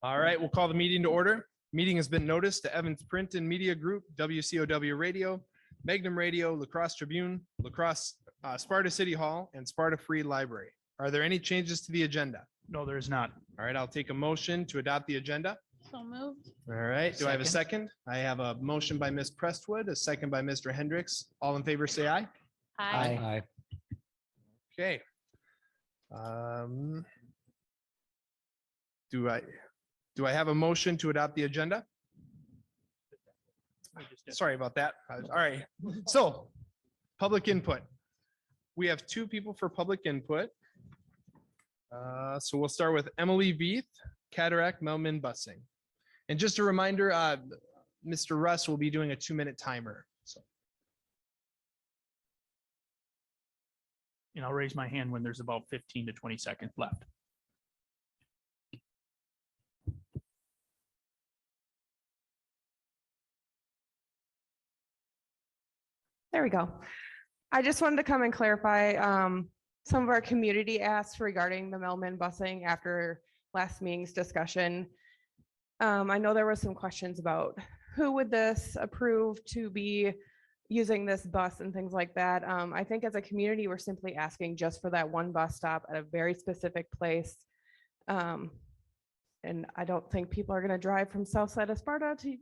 All right, we'll call the meeting to order. Meeting has been noticed to Evans Print and Media Group, WCOW Radio, Magnum Radio, La Crosse Tribune, La Crosse, Sparta City Hall, and Sparta Free Library. Are there any changes to the agenda? No, there is not. All right, I'll take a motion to adopt the agenda. So moved. All right, do I have a second? I have a motion by Ms. Prestwood, a second by Mr. Hendricks. All in favor, say aye. Aye. Okay. Do I have a motion to adopt the agenda? Sorry about that. All right. So public input. We have two people for public input. So we'll start with Emily Veith, Cataract Melman Busing. And just a reminder, Mr. Russ will be doing a 2-minute timer. So. And I'll raise my hand when there's about 15 to 20 seconds left. There we go. I just wanted to come and clarify some of our community asks regarding the Melman busing after last meeting's discussion. I know there were some questions about who would this approve to be using this bus and things like that. I think as a community, we're simply asking just for that one bus stop at a very specific place. And I don't think people are going to drive from south side of Sparta to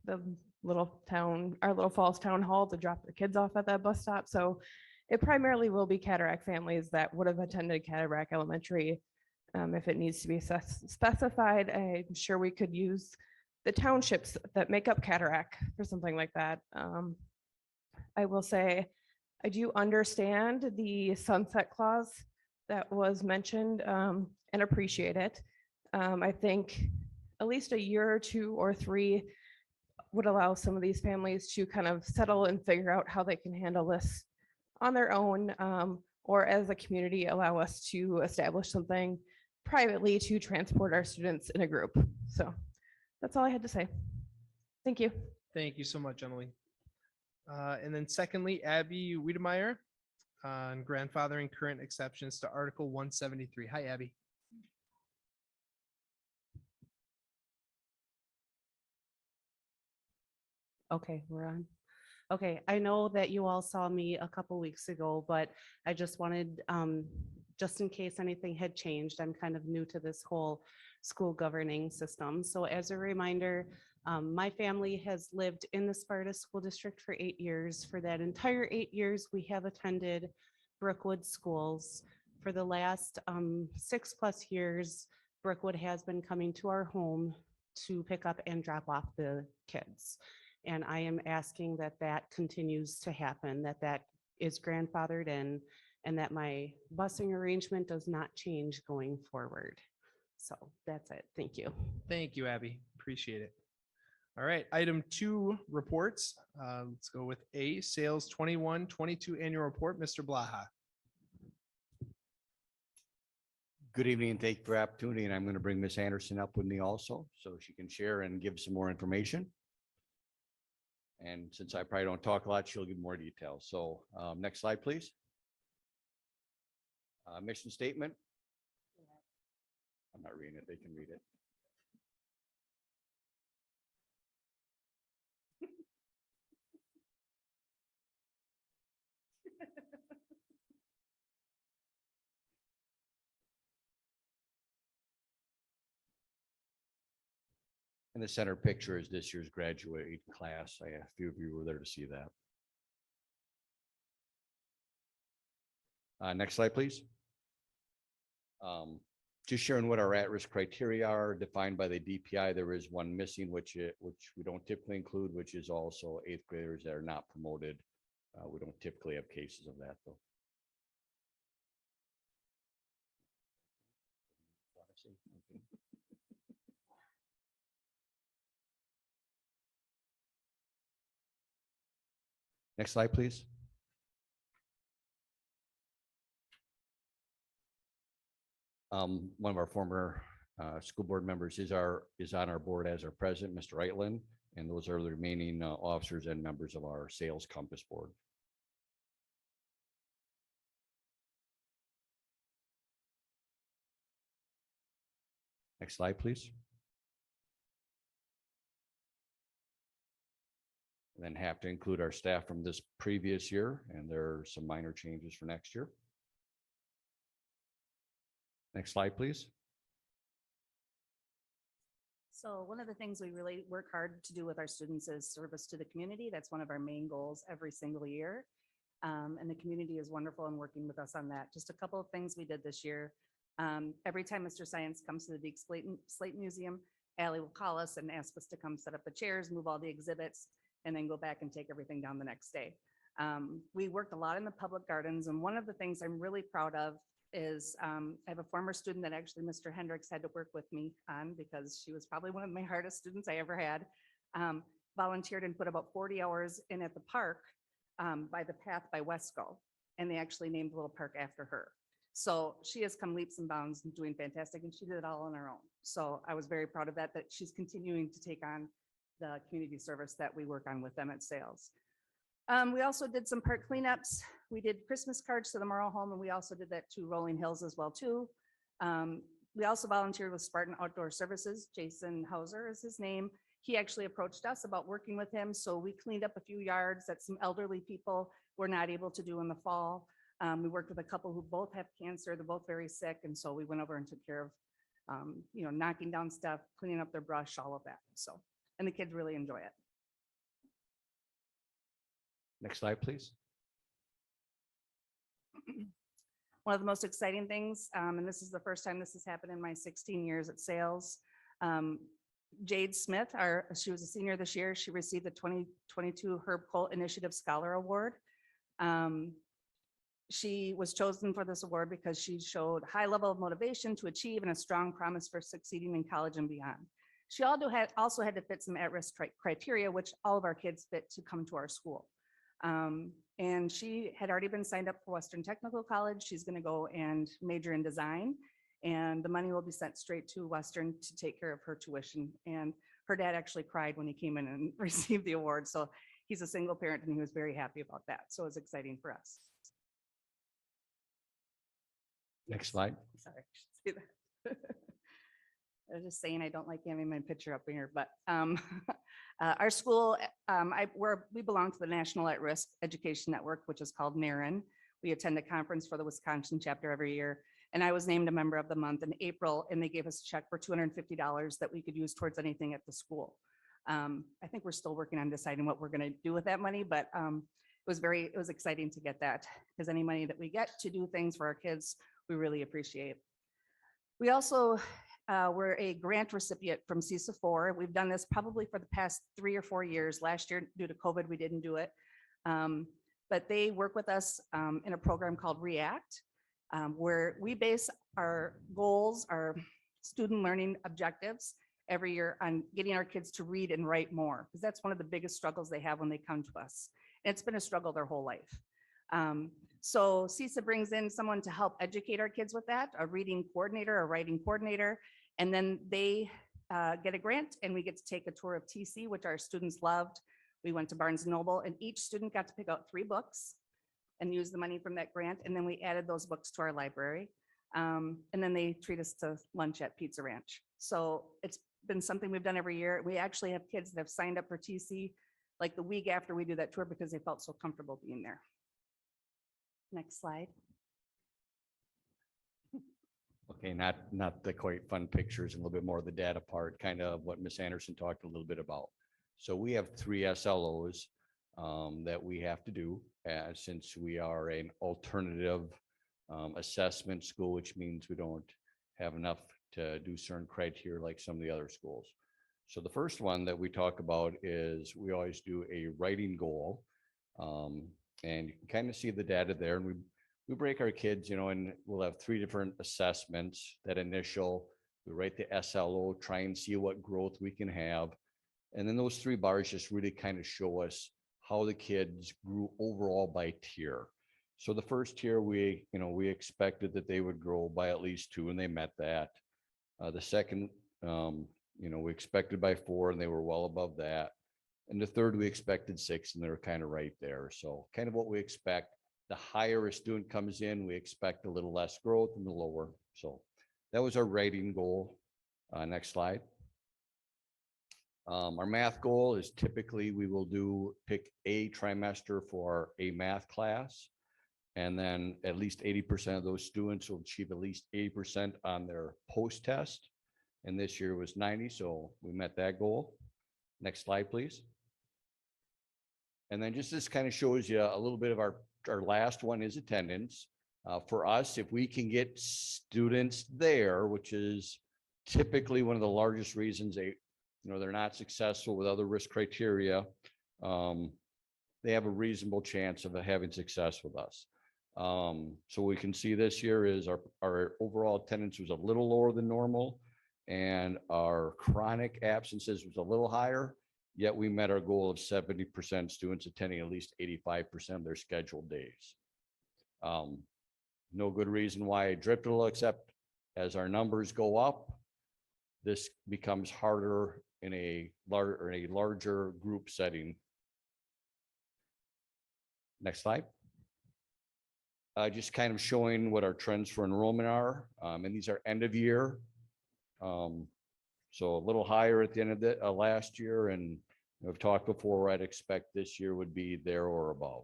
the little town, our little Falls Town Hall to drop their kids off at that bus stop. So it primarily will be Cataract families that would have attended Cataract Elementary. If it needs to be specified, I'm sure we could use the townships that make up Cataract for something like that. I will say, I do understand the sunset clause that was mentioned and appreciate it. I think at least a year or 2 or 3 would allow some of these families to kind of settle and figure out how they can handle this on their own, or as a community, allow us to establish something privately to transport our students in a group. So that's all I had to say. Thank you. Thank you so much, Emily. And then secondly, Abby Wiedemeyer on grandfathering current exceptions to Article 173. Hi, Abby. Okay, we're on. Okay, I know that you all saw me a couple weeks ago, but I just wanted, just in case anything had changed, I'm kind of new to this whole school governing system. So as a reminder, my family has lived in the Sparta School District for 8 years. For that entire 8 years, we have attended Brookwood schools. For the last 6+ years, Brookwood has been coming to our home to pick up and drop off the kids. And I am asking that that continues to happen, that that is grandfathered in, and that my busing arrangement does not change going forward. So that's it. Thank you. Thank you, Abby. Appreciate it. All right, item 2, reports. Let's go with A, sales 21-22 annual report. Mr. Blaha. Good evening and thank you for the opportunity. And I'm going to bring Ms. Anderson up with me also so she can share and give some more information. And since I probably don't talk a lot, she'll give more details. So next slide, please. Mission statement. I'm not reading it. They can read it. And the center picture is this year's graduating class. A few of you were there to see that. Next slide, please. Just sharing what our at-risk criteria are defined by the DPI. There is one missing, which we don't typically include, which is also 8th graders that are not promoted. We don't typically have cases of that, though. Next slide, please. One of our former school board members is on our board as our president, Mr. Eitland, and those are the remaining officers and members of our sales compass board. Next slide, please. then have to include our staff from this previous year, and there are some minor changes for next year. Next slide, please. So one of the things we really work hard to do with our students is service to the community. That's one of our main goals every single year. And the community is wonderful in working with us on that. Just a couple of things we did this year. Every time Mr. Science comes to the Deke Slate Museum, Allie will call us and ask us to come set up the chairs, move all the exhibits, and then go back and take everything down the next day. We worked a lot in the public gardens, and one of the things I'm really proud of is I have a former student that actually Mr. Hendricks had to work with me on because she was probably one of my hardest students I ever had. Volunteered and put about 40 hours in at the park by the path by Wesco, and they actually named the little park after her. So she has come leaps and bounds and doing fantastic, and she did it all on her own. So I was very proud of that she's continuing to take on the community service that we work on with them at sales. We also did some park cleanups. We did Christmas cards to the Morrow Home, and we also did that to Rolling Hills as well too. We also volunteered with Spartan Outdoor Services. Jason Hauser is his name. He actually approached us about working with him. So we cleaned up a few yards that some elderly people were not able to do in the fall. We worked with a couple who both have cancer. They're both very sick. And so we went over and took care of, knocking down stuff, cleaning up their brush, all of that. So, and the kids really enjoy it. Next slide, please. One of the most exciting things, and this is the first time this has happened in my 16 years at sales. Jade Smith, she was a senior this year. She received the 2022 Herb Colt Initiative Scholar Award. She was chosen for this award because she showed high level of motivation to achieve and a strong promise for succeeding in college and beyond. She also had to fit some at-risk criteria, which all of our kids fit to come to our school. And she had already been signed up for Western Technical College. She's going to go and major in design, and the money will be sent straight to Western to take care of her tuition. And her dad actually cried when he came in and received the award. So he's a single parent and he was very happy about that. So it was exciting for us. Next slide. Sorry, I should say that. I was just saying I don't like having my picture up here, but our school, we belong to the National At-Risk Education Network, which is called NARIN. We attend a conference for the Wisconsin chapter every year, and I was named a member of the month in April, and they gave us a check for $250 that we could use towards anything at the school. I think we're still working on deciding what we're going to do with that money, but it was exciting to get that, because any money that we get to do things for our kids, we really appreciate. We also we're a grant recipient from CISA-4. We've done this probably for the past 3 or 4 years. Last year, due to COVID, we didn't do it. But they work with us in a program called REACT, where we base our goals, our student learning objectives every year on getting our kids to read and write more, because that's one of the biggest struggles they have when they come to us. And it's been a struggle their whole life. So CISA brings in someone to help educate our kids with that, a reading coordinator, a writing coordinator, and then they get a grant and we get to take a tour of TC, which our students loved. We went to Barnes & Noble and each student got to pick out 3 books and use the money from that grant. And then we added those books to our library. And then they treat us to lunch at Pizza Ranch. So it's been something we've done every year. We actually have kids that have signed up for TC like the week after we do that tour because they felt so comfortable being there. Next slide. Okay, not the quite fun pictures, and a little bit more of the data part, kind of what Ms. Anderson talked a little bit about. So we have 3 SLOs that we have to do since we are an alternative assessment school, which means we don't have enough to do certain criteria like some of the other schools. So the first one that we talk about is we always do a writing goal. And you can kind of see the data there, and we break our kids, and we'll have 3 different assessments. That initial, we write the SLO, try and see what growth we can have. And then those 3 bars just really kind of show us how the kids grew overall by tier. So the first tier, we expected that they would grow by at least 2, and they met that. The second, we expected by 4, and they were well above that. And the third, we expected 6, and they're kind of right there. So kind of what we expect. The higher a student comes in, we expect a little less growth, and the lower. So that was our writing goal. Next slide. Our math goal is typically we will pick a trimester for a math class. And then at least 80% of those students will achieve at least 80% on their post-test. And this year was 90, so we met that goal. Next slide, please. And then just this kind of shows you a little bit of our last one is attendance. For us, if we can get students there, which is typically one of the largest reasons they're not successful with other risk criteria, they have a reasonable chance of having success with us. So we can see this year is our overall attendance was a little lower than normal, and our chronic absences was a little higher, yet we met our goal of 70% students attending at least 85% of their scheduled days. No good reason why it drifted a little, except as our numbers go up, this becomes harder in a larger group setting. Next slide. Just kind of showing what our trends for enrollment are. And these are end of year. So a little higher at the end of the last year. And I've talked before, I'd expect this year would be there or above.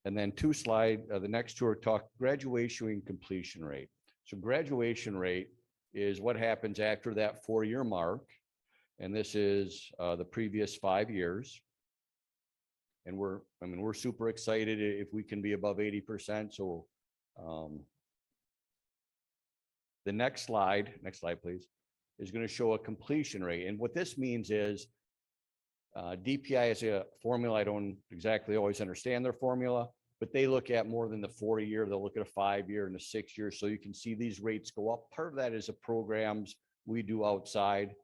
And then the next two are graduation and completion rate. So graduation rate is what happens after that 4-year mark. And this is the previous 5 years. And we're super excited if we can be above 80%. So the next slide, please, is going to show a completion rate. And what this means is DPI has a formula. I don't exactly always understand their formula, but they look at more than the 4-year. They'll look at a 5-year and a 6-year. So you can see these rates go up. Part of that is the programs we do outside.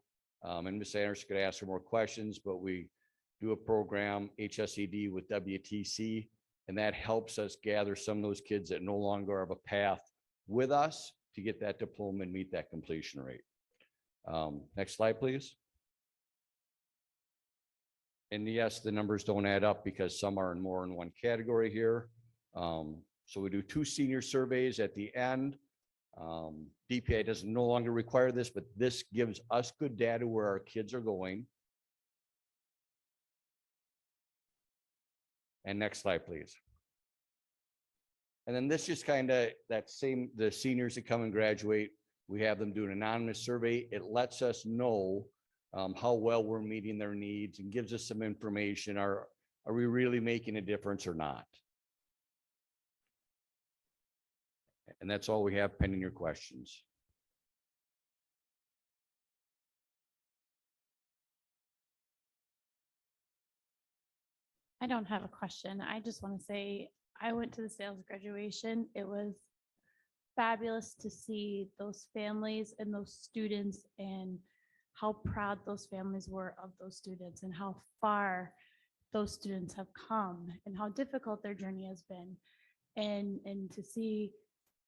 And Ms. Anderson could ask her more questions, but we do a program, HSED with WTC, and that helps us gather some of those kids that no longer have a path with us to get that diploma and meet that completion rate. Next slide, please. And yes, the numbers don't add up because some are more in one category here. So we do 2 senior surveys at the end. DPI doesn't no longer require this, but this gives us good data where our kids are going. And next slide, please. And then this just kind of the seniors that come and graduate, we have them do an anonymous survey. It lets us know how well we're meeting their needs and gives us some information. Are we really making a difference or not? And that's all we have pending your questions. I don't have a question. I just want to say I went to the sales graduation. It was fabulous to see those families and those students and how proud those families were of those students and how far those students have come and how difficult their journey has been. And to see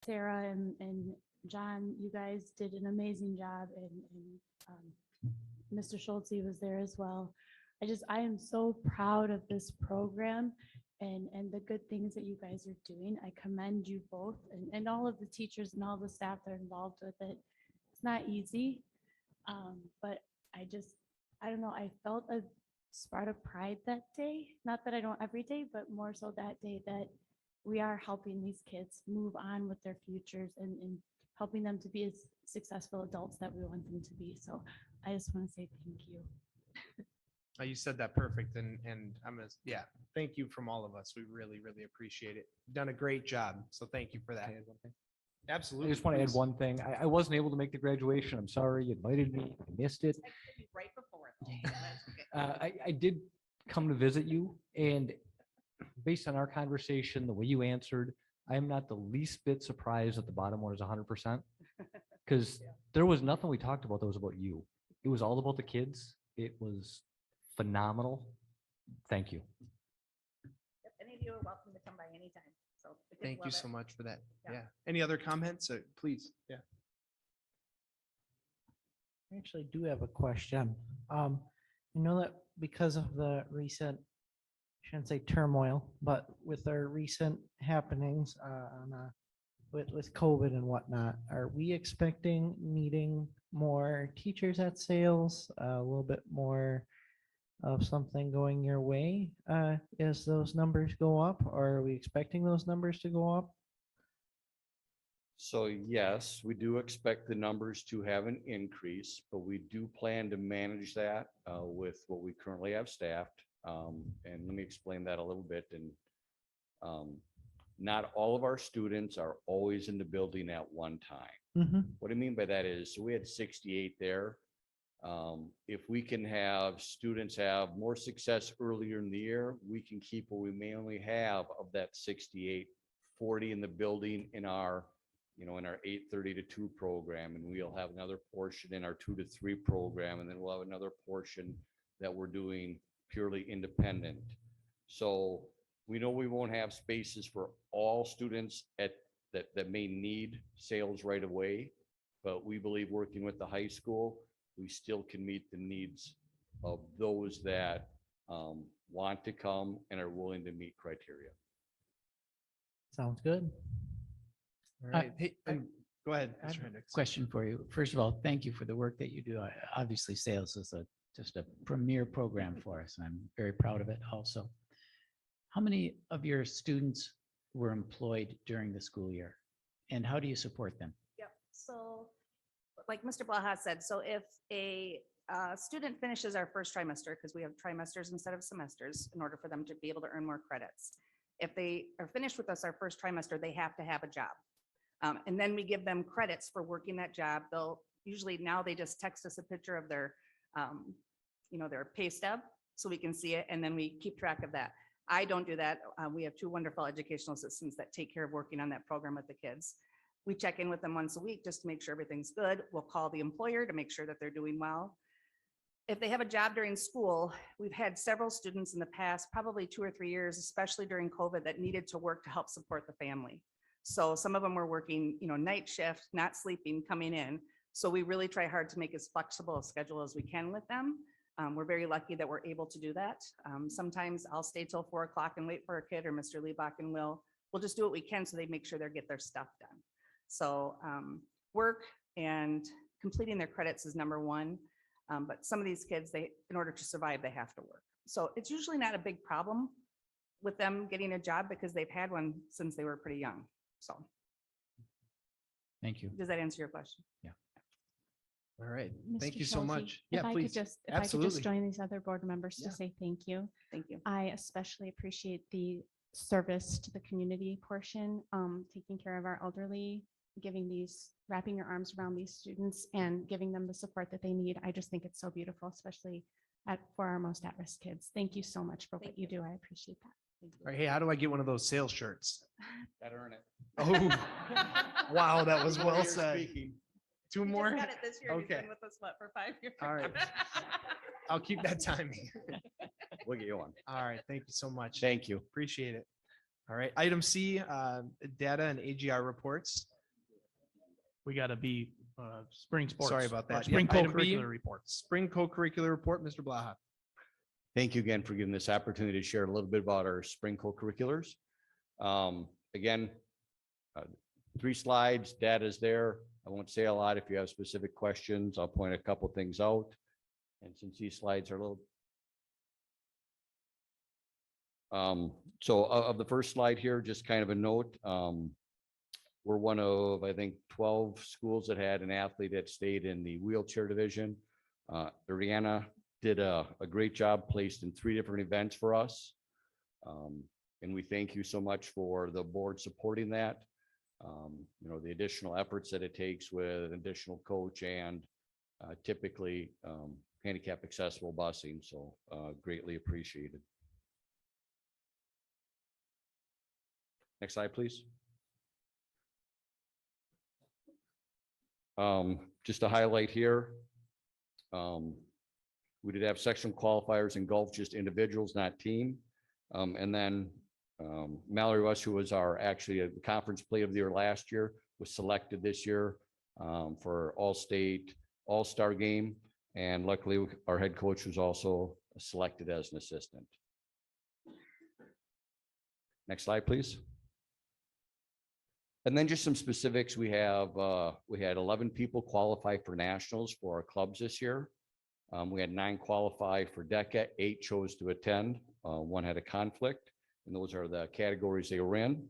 Sarah and John, you guys did an amazing job, and Mr. Schultze was there as well. I am so proud of this program and the good things that you guys are doing. I commend you both and all of the teachers and all the staff that are involved with it. It's not easy, but I don't know, I felt a Sparta pride that day. Not that I don't every day, but more so that day that we are helping these kids move on with their futures and helping them to be as successful adults that we want them to be. So I just want to say thank you. You said that perfect. And thank you from all of us. We really, really appreciate it. You've done a great job. So thank you for that. Absolutely. I just want to add please. one thing. I wasn't able to make the graduation. I'm sorry. You invited me. I missed it. Right before it. I did come to visit you, and based on our conversation, the way you answered, I am not the least bit surprised that the bottom one is 100%, because there was nothing we talked about that was about you. It was all about the kids. It was phenomenal. Thank you. If any of you are welcome to come by anytime. So the kids Thank you love so it. much for that. Yeah. Yeah. Any other comments? Please. Yeah. I actually do have a question. You know that because of the recent, I shouldn't say turmoil, but with our recent happenings on with COVID and whatnot, are we expecting needing more teachers at sales, a little bit more of something going your way as those numbers go up? Or are we expecting those numbers to go up? So yes, we do expect the numbers to have an increase, but we do plan to manage that with what we currently have staffed. And let me explain that a little bit. And not all of our students are always in the building at one time. Mm-hmm. What I mean by that is, so we had 68 there. If we can have students have more success earlier in the year, we can keep what we may only have of that 68, 40 in the building in our, in our 8:30 to 2 program, and we'll have another portion in our 2 to 3 program, and then we'll have another portion that we're doing purely independent. So we know we won't have spaces for all students that may need sales right away, but we believe working with the high school, we still can meet the needs of those that want to come and are willing to meet criteria. Sounds good. All right. Hey, go ahead. I have Mr. Hendricks. Question for you. First of all, thank you for the work that you do. Obviously, sales is just a premier program for us. I'm very proud of it also. How many of your students were employed during the school year? And how do you support them? Yep. So like Mr. Blaha said, so if a student finishes our first trimester, because we have trimesters instead of semesters in order for them to be able to earn more credits. If they are finished with us our first trimester, they have to have a job. And then we give them credits for working that job. They'll usually now they just text us a picture of their, their pay stub so we can see it, and then we keep track of that. I don't do that. We have 2 wonderful educational assistants that take care of working on that program with the kids. We check in with them once a week just to make sure everything's good. We'll call the employer to make sure that they're doing well. If they have a job during school, we've had several students in the past, probably 2 or 3 years, especially during COVID, that needed to work to help support the family. So some of them were working, night shift, not sleeping, coming in. So we really try hard to make as flexible a schedule as we can with them. We're very lucky that we're able to do that. Sometimes I'll stay till 4 o'clock and wait for a kid, or Mr. Liebachen will. We'll just do what we can so they make sure they get their stuff done. So work and completing their credits is number one. But some of these kids, in order to survive, they have to work. So it's usually not a big problem with them getting a job because they've had one since they were pretty young. So Thank you. does that answer your question? All right. Thank Mr. you so Schulte, much. If Yeah, I please. could if I could Absolutely. just join these other board members Yeah. to say thank you. Thank you. I especially appreciate the service to the community portion, taking care of our elderly, wrapping your arms around these students and giving them the support that they need. I just think it's so beautiful, especially for our most at-risk kids. Thank you so much for what Thank you you. do. I appreciate that. All right. Hey, how do I get one of those sales shirts? Gotta earn it. Oh, wow. That was well You're said. speaking. 2 You just more? got it this year. You've Okay. been with us, what, for 5 years? All right. I'll keep that timing. We'll get you on. All right. Thank you so much. Thank you. Appreciate it. All right. Item C, data and AGR reports. We got to be spring sports. Sorry about or that. Spring Yep, item B. co-curricular reports. Spring co-curricular report, Mr. Blaha. Thank you again for giving this opportunity to share a little bit about our spring co-curriculars. Again, 3 slides, data's there. I won't say a lot. If you have specific questions, I'll point a couple things out. And since these slides are a little. So of the first slide here, just kind of a note. We're one of, I think, 12 schools that had an athlete that stayed in the wheelchair division. Ariana did a great job, placed in 3 different events for us. And we thank you so much for the board supporting that. The additional efforts that it takes with an additional coach and typically handicap accessible busing. So greatly appreciated. Next slide, please. Just to highlight here, we did have section qualifiers in golf, just individuals, not team. And then Mallory West, who was actually a conference player of the year last year, was selected this year for all-state, all-star game. And luckily, our head coach was also selected as an assistant. Next slide, please. And then just some specifics. We had 11 people qualify for nationals for our clubs this year. We had 9 qualify for DECA, 8 chose to attend. 1 had a conflict, and those are the categories they were in.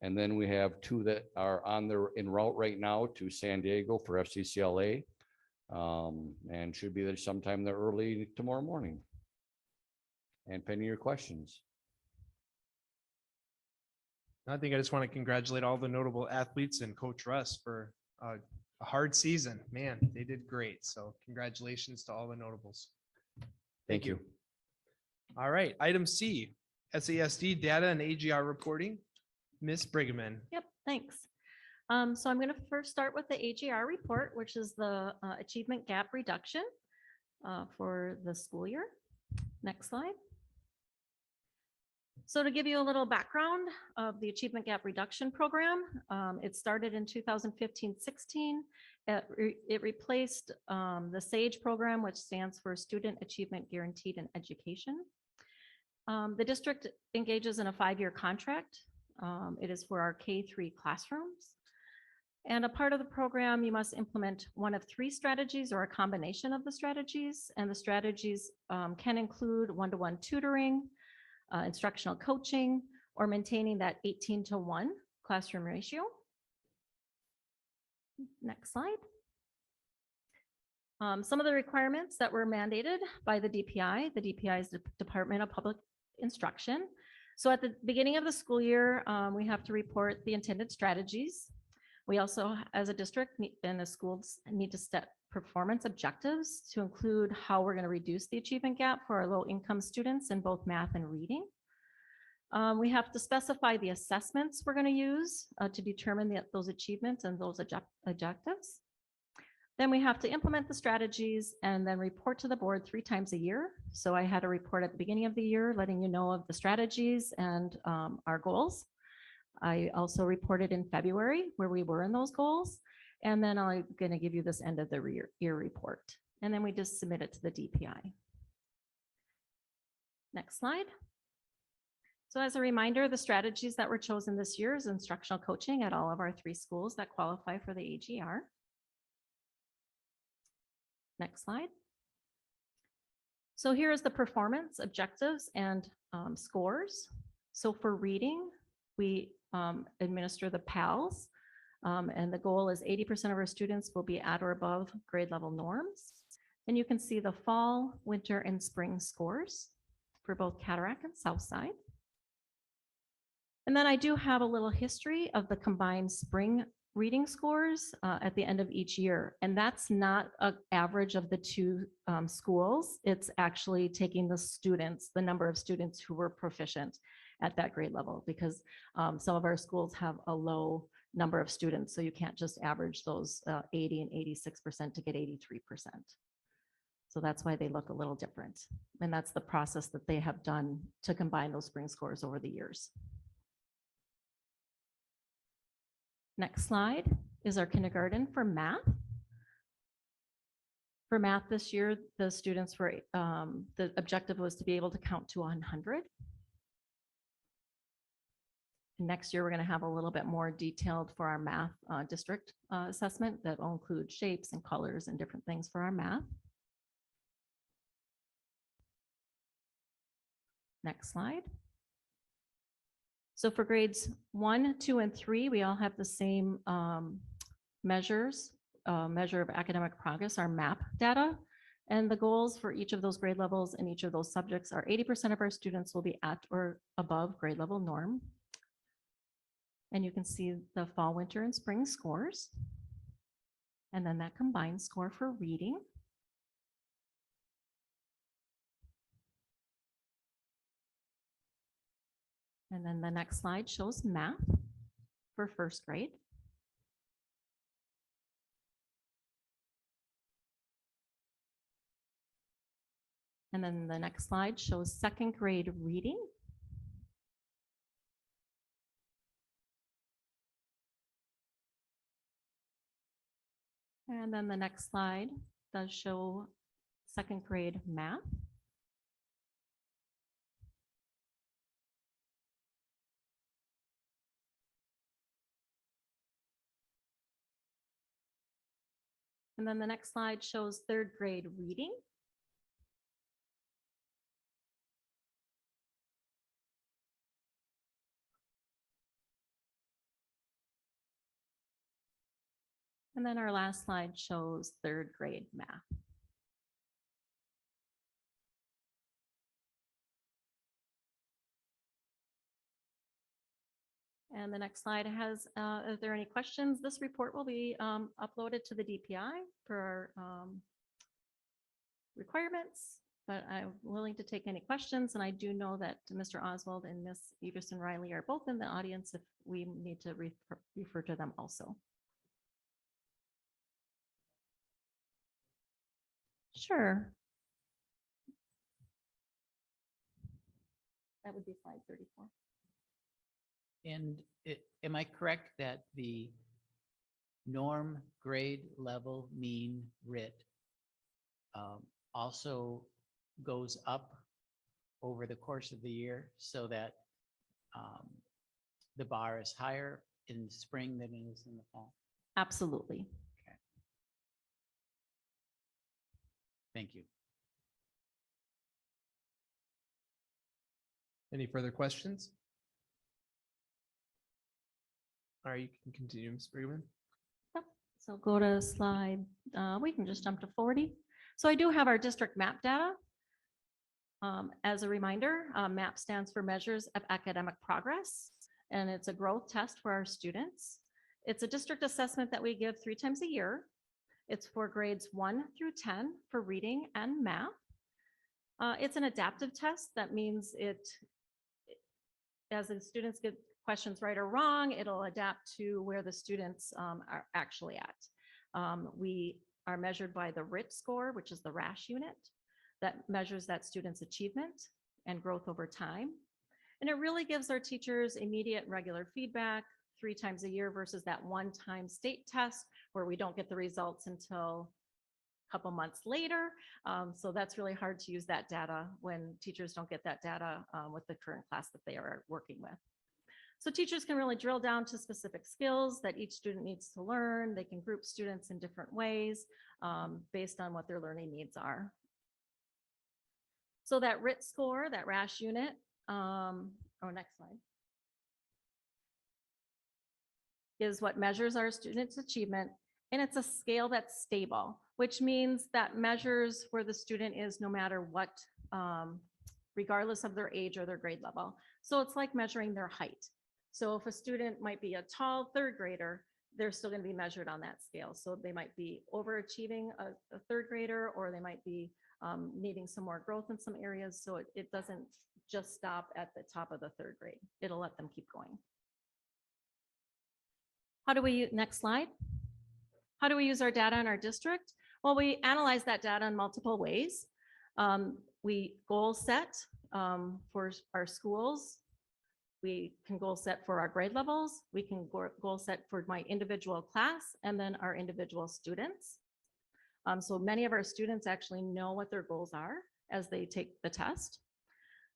And then we have 2 that are en route right now to San Diego for FCCLA, and should be there sometime there early tomorrow morning. And pending your questions. I think I just want to congratulate all the notable athletes and Coach Russ for a hard season. Man, they did great. So congratulations to all the notables. Thank you. All right, item C, SASD data and AGR reporting. Ms. Brigham. Yep, thanks. So I'm going to first start with the AGR report, which is the achievement gap reduction for the school year. Next slide. So to give you a little background of the Achievement Gap Reduction Program, it started in 2015-16. It replaced the SAGE program, which stands for Student Achievement Guaranteed in Education. The district engages in a 5-year contract. It is for our K-3 classrooms. And a part of the program, you must implement one of 3 strategies or a combination of the strategies. And the strategies can include one-to-one tutoring, instructional coaching, or maintaining that 18:1 classroom ratio. Next slide. Some of the requirements that were mandated by the DPI. The DPI is the Department of Public Instruction. So at the beginning of the school year, we have to report the intended strategies. We also, as a district and the schools, need to set performance objectives to include how we're going to reduce the achievement gap for our low-income students in both math and reading. We have to specify the assessments we're going to use to determine those achievements and those objectives. Then we have to implement the strategies and then report to the board 3 times a year. So I had a report at the beginning of the year letting you know of the strategies and our goals. I also reported in February where we were in those goals. And then I'm going to give you this end of the year report. And then we just submit it to the DPI. Next slide. So as a reminder, the strategies that were chosen this year is instructional coaching at all of our 3 schools that qualify for the AGR. Next slide. So here is the performance objectives and scores. So for reading, we administer the PALS. And the goal is 80% of our students will be at or above grade level norms. And you can see the fall, winter, and spring scores for both Cataract and Southside. And then I do have a little history of the combined spring reading scores at the end of each year. And that's not an average of the 2 schools. It's actually taking the students, the number of students who were proficient at that grade level, because some of our schools have a low number of students. So you can't just average those 80 and 86% to get 83%. So that's why they look a little different. And that's the process that they have done to combine those spring scores over the years. Next slide is our kindergarten for math. For math this year, the students were, the objective was to be able to count to 100. Next year, we're going to have a little bit more detailed for our math district assessment that will include shapes and colors and different things for our math. Next slide. So for grades 1, 2, and 3, we all have the same measures, measure of academic progress, our MAP data. And the goals for each of those grade levels and each of those subjects are 80% of our students will be at or above grade level norm. And you can see the fall, winter, and spring scores. And then that combined score for reading. And then the next slide shows math for first grade. And then the next slide shows second grade reading. And then the next slide does show second grade math. And then the next slide shows third grade reading. And then our last slide shows third grade math. And the next slide has, if there are any questions, this report will be uploaded to the DPI for our requirements, but I'm willing to take any questions. And I do know that Mr. Oswald and Miss Everson Riley are both in the audience if we need to refer to them also. Sure. That would be slide 34. And am I correct that the norm, grade, level, mean, writ also goes up over the course of the year so that the bar is higher in spring than it is in the fall? Absolutely. Thank you. Any further questions? All right, you can continue, Ms. Brigham. Yep. So go to slide, we can just jump to 40. So I do have our district map data. As a reminder, MAP stands for Measures of Academic Progress, and it's a growth test for our students. It's a district assessment that we give 3 times a year. It's for grades 1 through 10 for reading and math. It's an adaptive test. That means as the students get questions right or wrong, it'll adapt to where the students are actually at. We are measured by the RIT score, which is the RASH unit that measures that student's achievement and growth over time. And it really gives our teachers immediate and regular feedback 3 times a year versus that one-time state test where we don't get the results until a couple months later. So that's really hard to use that data when teachers don't get that data with the current class that they are working with. So teachers can really drill down to specific skills that each student needs to learn. They can group students in different ways based on what their learning needs are. So that RIT score, that RASH unit, next slide, is what measures our students' achievement. And it's a scale that's stable, which means that measures where the student is no matter what, regardless of their age or their grade level. So it's like measuring their height. So if a student might be a tall 3rd grader, they're still going to be measured on that scale. So they might be overachieving a 3rd grader, or they might be needing some more growth in some areas. So it doesn't just stop at the top of the 3rd grade. It'll let them keep going. How do we, next slide. How do we use our data in our district? Well, we analyze that data in multiple ways. We goal set for our schools. We can goal set for our grade levels. We can goal set for my individual class and then our individual students. So many of our students actually know what their goals are as they take the test.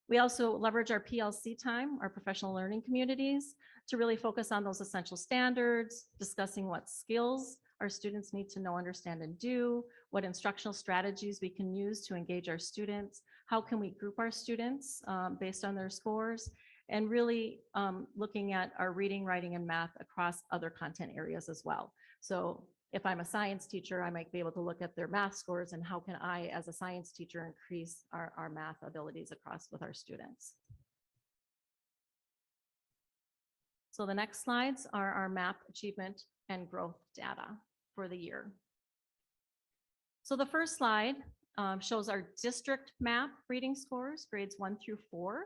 We also leverage our PLC time, our professional learning communities, to really focus on those essential standards, discussing what skills our students need to know, understand, and do, what instructional strategies we can use to engage our students, how can we group our students based on their scores, and really looking at our reading, writing, and math across other content areas as well. So if I'm a science teacher, I might be able to look at their math scores and how can I, as a science teacher, increase our math abilities across with our students. So the next slides are our MAP achievement and growth data for the year. So the first slide shows our district MAP reading scores, grades 1 through 4.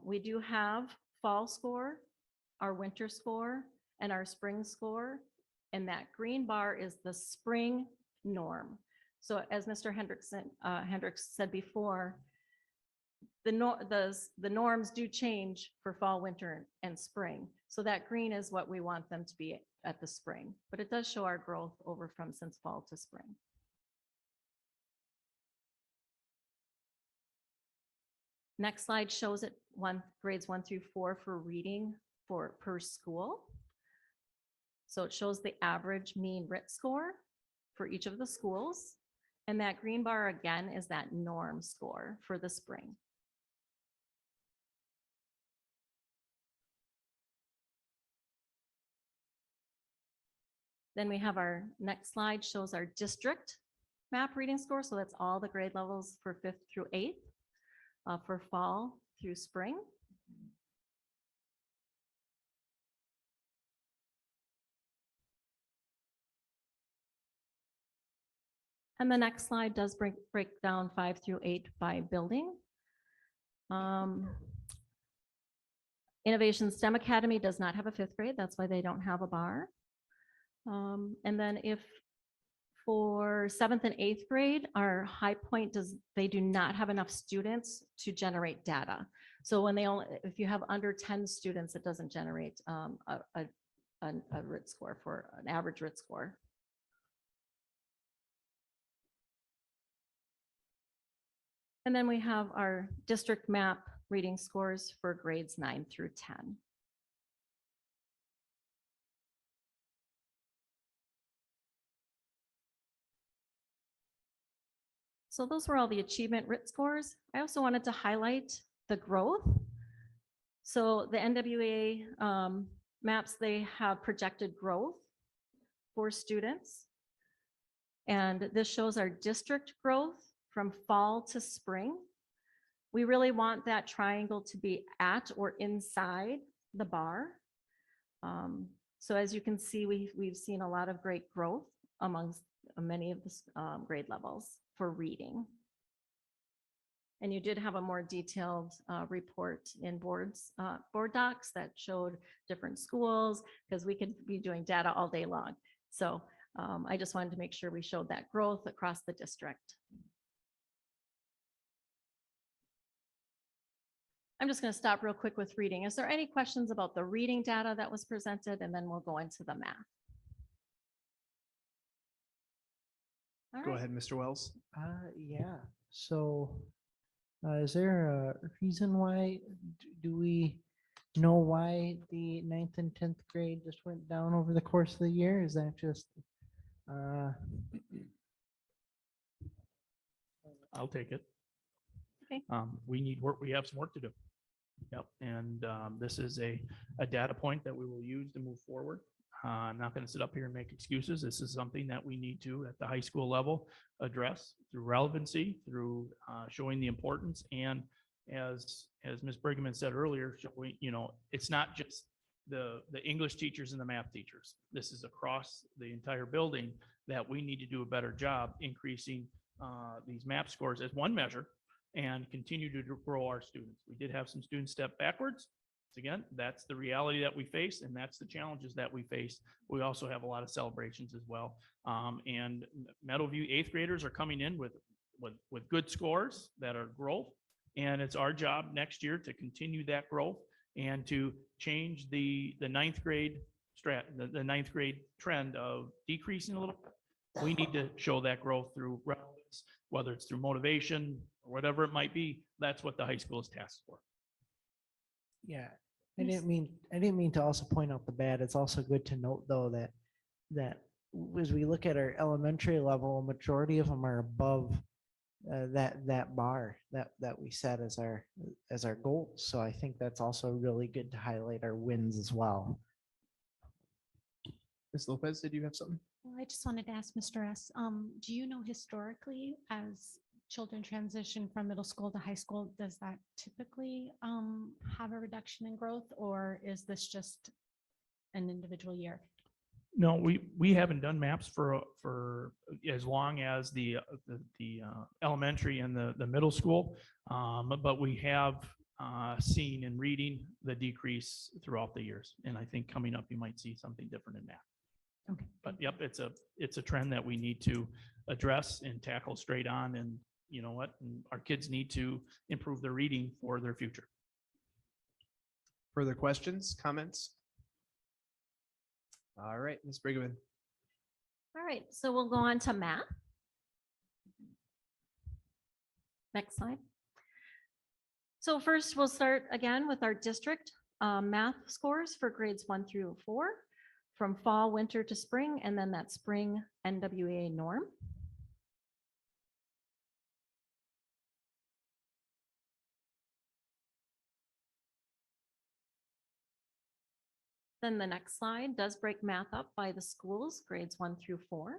We do have fall score, our winter score, and our spring score. And that green bar is the spring norm. So as Mr. Hendricks said before, the norms do change for fall, winter, and spring. So that green is what we want them to be at the spring, but it does show our growth over from since fall to spring. Next slide shows it grades 1 through 4 for reading per school. So it shows the average mean RIT score for each of the schools. And that green bar again is that norm score for the spring. Then we have our next slide shows our district map reading score. So that's all the grade levels for 5th through 8th for fall through spring. And the next slide does break down 5 through 8 by building. Innovation STEM Academy does not have a 5th grade. That's why they don't have a bar. And then if for 7th and 8th grade, our high point they do not have enough students to generate data. So when if you have under 10 students, it doesn't generate a RIT score for an average RIT score. And then we have our district map reading scores for grades 9 through 10. So those were all the achievement RIT scores. I also wanted to highlight the growth. So the NWA maps, they have projected growth for students. And this shows our district growth from fall to spring. We really want that triangle to be at or inside the bar. So as you can see, we've seen a lot of great growth amongst many of the grade levels for reading. And you did have a more detailed report in board docs that showed different schools, because we could be doing data all day long. So I just wanted to make sure we showed that growth across the district. I'm just going to stop real quick with reading. Is there any questions about the reading data that was presented? And then we'll go into the math. All Go right. ahead, Mr. Wells. Yeah, so is there a reason why, do we know why the 9th and 10th grade just went down over the course of the year? Is that just? I'll take it. Okay. We need work. We have some work to do. Yep. And this is a data point that we will use to move forward. I'm not going to sit up here and make excuses. This is something that we need to, at the high school level, address through relevancy, through showing the importance. And as Ms. Brigham said earlier, showing, it's not just the English teachers and the math teachers. This is across the entire building that we need to do a better job increasing these MAP scores as one measure and continue to grow our students. We did have some students step backwards. Again, that's the reality that we face, and that's the challenges that we face. We also have a lot of celebrations as well. And Meadowview 8th graders are coming in with good scores that are growth. And it's our job next year to continue that growth and to change the 9th grade the 9th grade trend of decreasing a little bit. We need to show that growth through relevance, whether it's through motivation or whatever it might be. That's what the high school is tasked for. Yeah, I didn't mean to also point out the bad. It's also good to note though that as we look at our elementary level, a majority of them are above that bar that we set as our goals. So I think that's also really good to highlight our wins as well. Ms. Lopez, did you have something? Well, I just wanted to ask Mr. S, do you know historically, as children transition from middle school to high school, does that typically have a reduction in growth, or is this just an individual year? No, we haven't done maps for as long as the elementary and the middle school, but we have seen in reading the decrease throughout the years. And I think coming up, you might see something different in math. Okay. But yep, it's a trend that we need to address and tackle straight on. And you know what? Our kids need to improve their reading for their future. Further questions, comments? All right, Ms. Brigham. All right, so we'll go on to math. Next slide. So first, we'll start again with our district math scores for grades 1 through 4. from fall, winter to spring, and then that spring NWA norm. Then the next slide does break math up by the schools, grades 1 through 4.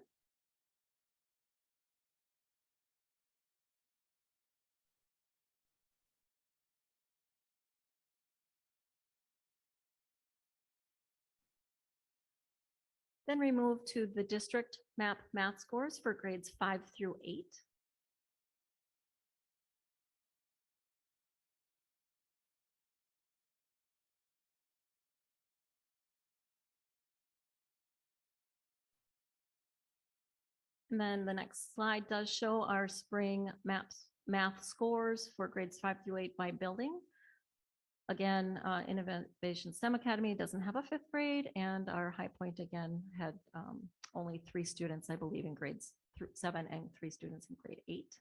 Then we move to the district math scores for grades 5 through 8. And then the next slide does show our spring math scores for grades 5 through 8 by building. Again, Innovation STEM Academy doesn't have a 5th grade, and our High Point again had only 3 students, I believe, in grades 7 and 3 students in grade 8.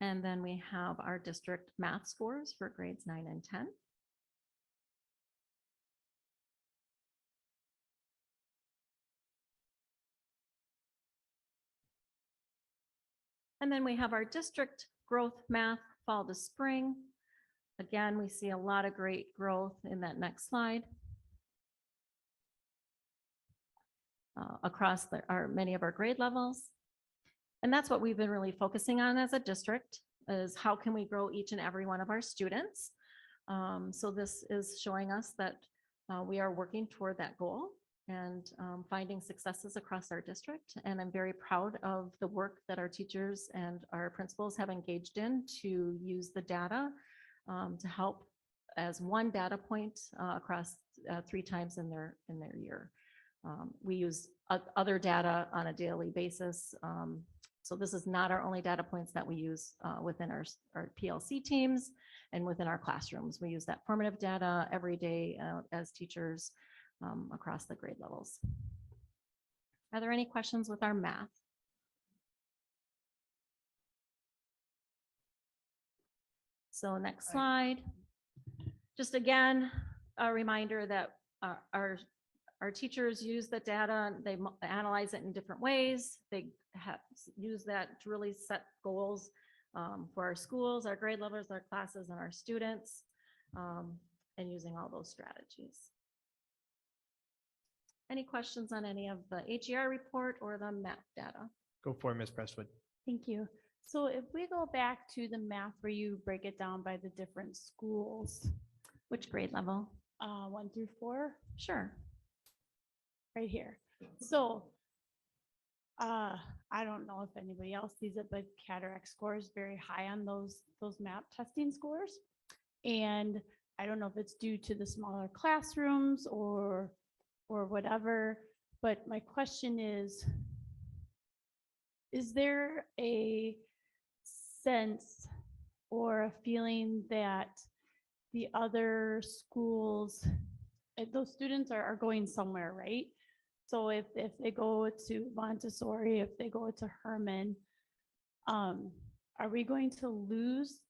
And then we have our district math scores for grades 9 and 10. And then we have our district growth math fall to spring. Again, we see a lot of great growth in that next slide. Across many of our grade levels. And that's what we've been really focusing on as a district, is how can we grow each and every one of our students. So this is showing us that we are working toward that goal and finding successes across our district. And I'm very proud of the work that our teachers and our principals have engaged in to use the data to help as one data point across 3 times in their year. We use other data on a daily basis. So this is not our only data points that we use within our PLC teams and within our classrooms. We use that formative data every day as teachers across the grade levels. Are there any questions with our math? So next slide. Just again, a reminder that our teachers use the data, they analyze it in different ways. They use that to really set goals for our schools, our grade levels, our classes, and our students, and using all those strategies. Any questions on any of the HER report or the map data? Go for it, Ms. Presswood. Thank you. So if we go back to the math where you break it down by the different schools, Which grade level? 1 through 4, Sure. right here. So I don't know if anybody else sees it, but Cataract scores very high on those map testing scores. And I don't know if it's due to the smaller classrooms or whatever, but my question is there a sense or a feeling that the other schools, those students are going somewhere, right? So if they go to Montessori, if they go to Herman, are we going to lose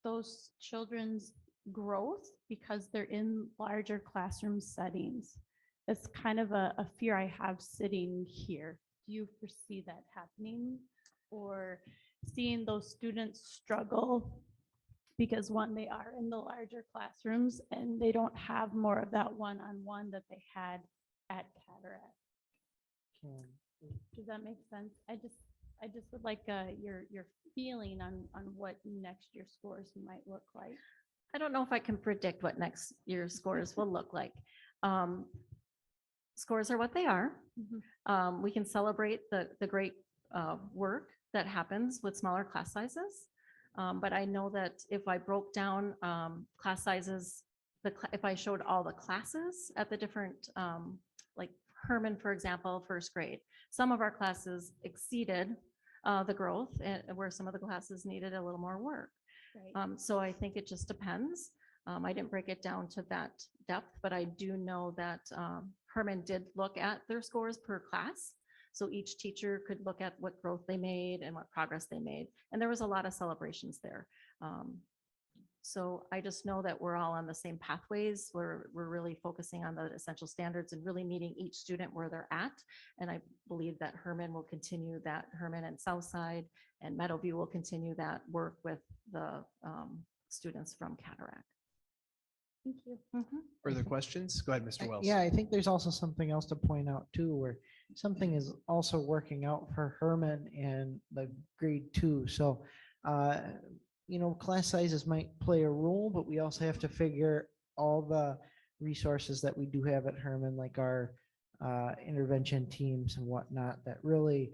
those children's growth because they're in larger classroom settings? It's kind of a fear I have sitting here. Do you foresee that happening, or seeing those students struggle because one, they are in the larger classrooms and they don't have more of that one-on-one that they had at Cataract? Does that make sense? I just would like your feeling on what next year's scores might look like. I don't know if I can predict what next year's scores will look like. Scores are what they are. We can celebrate the great work that happens with smaller class sizes. But I know that if I broke down class sizes, if I showed all the classes at the different, like Herman, for example, 1st grade, some of our classes exceeded the growth, where some of the classes needed a little more work. Right. So I think it just depends. I didn't break it down to that depth, but I do know that Herman did look at their scores per class. So each teacher could look at what growth they made and what progress they made. And there was a lot of celebrations there. So I just know that we're all on the same pathways. We're really focusing on the essential standards and really meeting each student where they're at. And I believe that Herman will continue that. Herman and Southside and Meadowview will continue that work with the students from Cataract. Thank you. Further questions? Go ahead, Mr. Wells. Yeah, I think there's also something else to point out too, where something is also working out for Herman and the grade 2. So, class sizes might play a role, but we also have to figure all the resources that we do have at Herman, like our intervention teams and whatnot, that really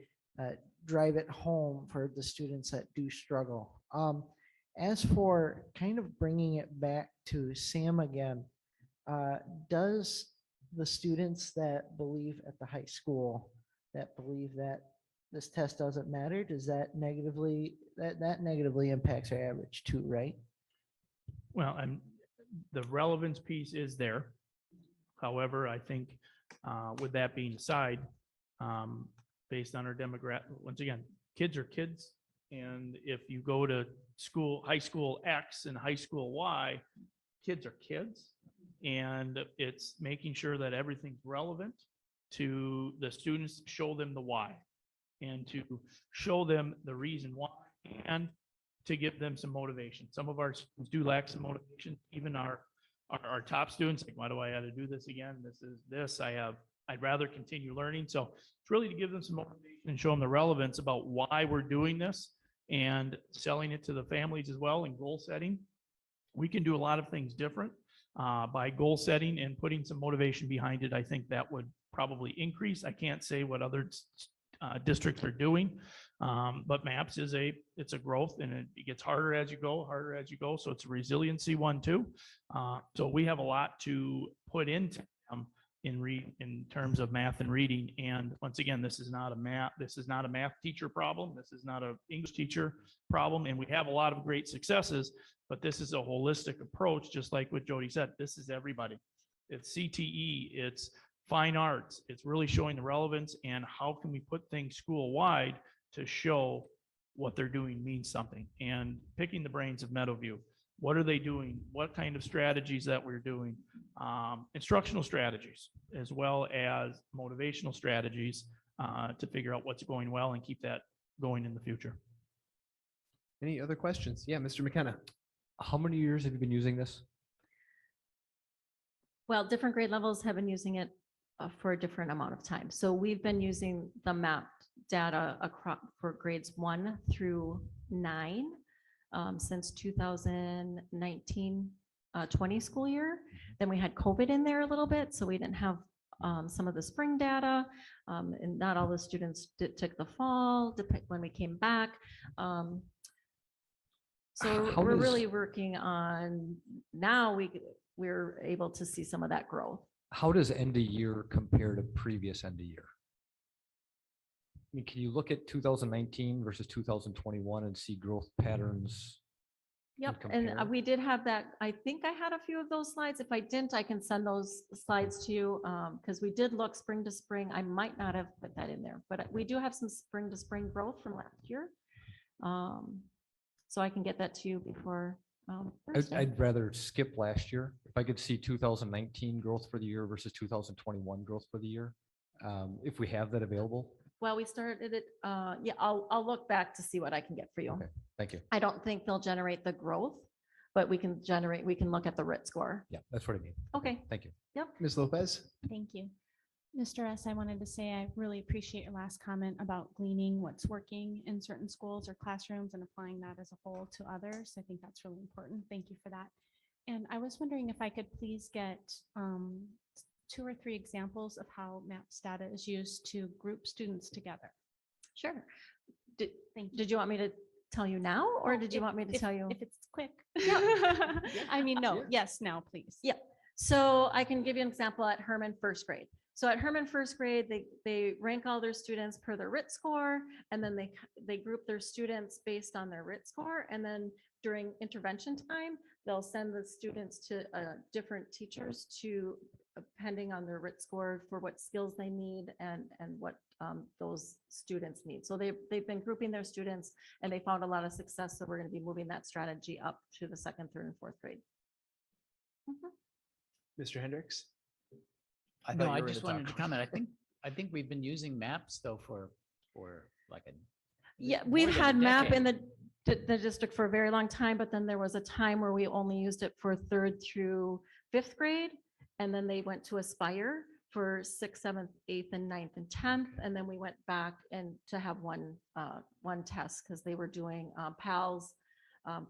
drive it home for the students that do struggle. As for kind of bringing it back to Sam again, does the students that believe at the high school, that believe that this test doesn't matter, does that negatively impacts our average too, right? Well, and the relevance piece is there. However, I think with that being aside, based on our demographic, once again, kids are kids. And if you go to school, high school X and high school Y, kids are kids. And it's making sure that everything's relevant to the students, show them the why, and to show them the reason why, and to give them some motivation. Some of our students do lack some motivation. Even our top students, like, why do I have to do this again? I'd rather continue learning. So it's really to give them some motivation and show them the relevance about why we're doing this, and selling it to the families as well, and goal setting. We can do a lot of things different by goal setting and putting some motivation behind it. I think that would probably increase. I can't say what other districts are doing, but MAPS it's a growth, and it gets harder as you go. So it's a resiliency one too. So we have a lot to put into them in terms of math and reading. And once again, this is not a math teacher problem. This is not an English teacher problem. And we have a lot of great successes, but this is a holistic approach, just like what Jody said. This is everybody. It's CTE, it's fine arts. It's really showing the relevance, and how can we put things school-wide to show what they're doing means something. And picking the brains of Meadowview. What are they doing? What kind of strategies that we're doing? Instructional strategies, as well as motivational strategies to figure out what's going well and keep that going in the future. Any other questions? Yeah, Mr. McKenna. How many years have you been using this? Well, different grade levels have been using it for a different amount of time. So we've been using the map data across for grades 1 through 9 since 2019-20 school year. Then we had COVID in there a little bit, so we didn't have some of the spring data, and not all the students took the fall when we came back. So we're really working on, now we're able to see some of that growth. How does end of year compare to previous end of year? I mean, can you look at 2019 versus 2021 and see growth patterns? Yep, and compare? we did have that. I think I had a few of those slides. If I didn't, I can send those slides to you, because we did look spring to spring. I might not have put that in there, but we do have some spring to spring growth from last year. So I can get that to you before Thursday. I'd rather skip last year. If I could see 2019 growth for the year versus 2021 growth for the year, if we have that available. Well, we started it, yeah, I'll look back to see what I can get for you. Okay, thank you. I don't think they'll generate the growth, but we can look at the RIT score. Yeah, that's what I mean. Okay. Thank you. Yep. Ms. Lopez. Thank you. Mr. S., I wanted to say I really appreciate your last comment about gleaning what's working in certain schools or classrooms and applying that as a whole to others. I think that's really important. Thank you for that. And I was wondering if I could please get 2 or 3 examples of how MAPS data is used to group students together. Sure. Thank you. Did you want me to tell you now, or did you want me to tell you? If it's quick. Yeah. I mean, no, yes, now, please. Yeah. So I can give you an example at Herman first grade. So at Herman first grade, they rank all their students per their RIT score, and then they group their students based on their RIT score. And then during intervention time, they'll send the students to different teachers to depending on their RIT score for what skills they need and what those students need. So they've been grouping their students and they found a lot of success. So we're going to be moving that strategy up to the second, third, and fourth grade. Mr. Hendricks? No, thought I you were just gonna wanted to talk. comment. I think we've been using maps though for like a. Yeah, more we've than a had MAP in decade. the district for a very long time, but then there was a time where we only used it for third through fifth grade. And then they went to Aspire for sixth, seventh, eighth, and ninth, and 10th. And then we went back and to have one test because they were doing PALS,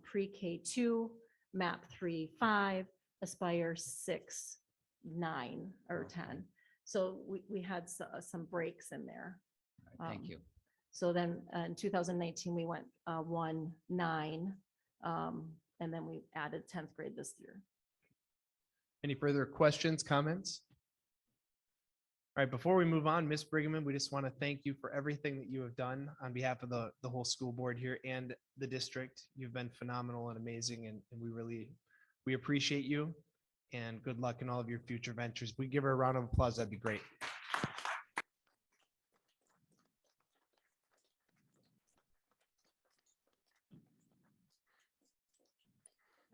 pre-K 2, MAP 3, 5, Aspire 6, 9, or 10. So we had some breaks in there. All right, Thank you. So then in 2019, we went 1, 9, and then we added 10th grade this year. Any further questions, comments? All right, before we move on, Ms. Brigham, we just want to thank you for everything that you have done on behalf of the whole school board here and the district. You've been phenomenal and amazing, and we appreciate you, and good luck in all of your future ventures. We give her a round of applause, that'd be great.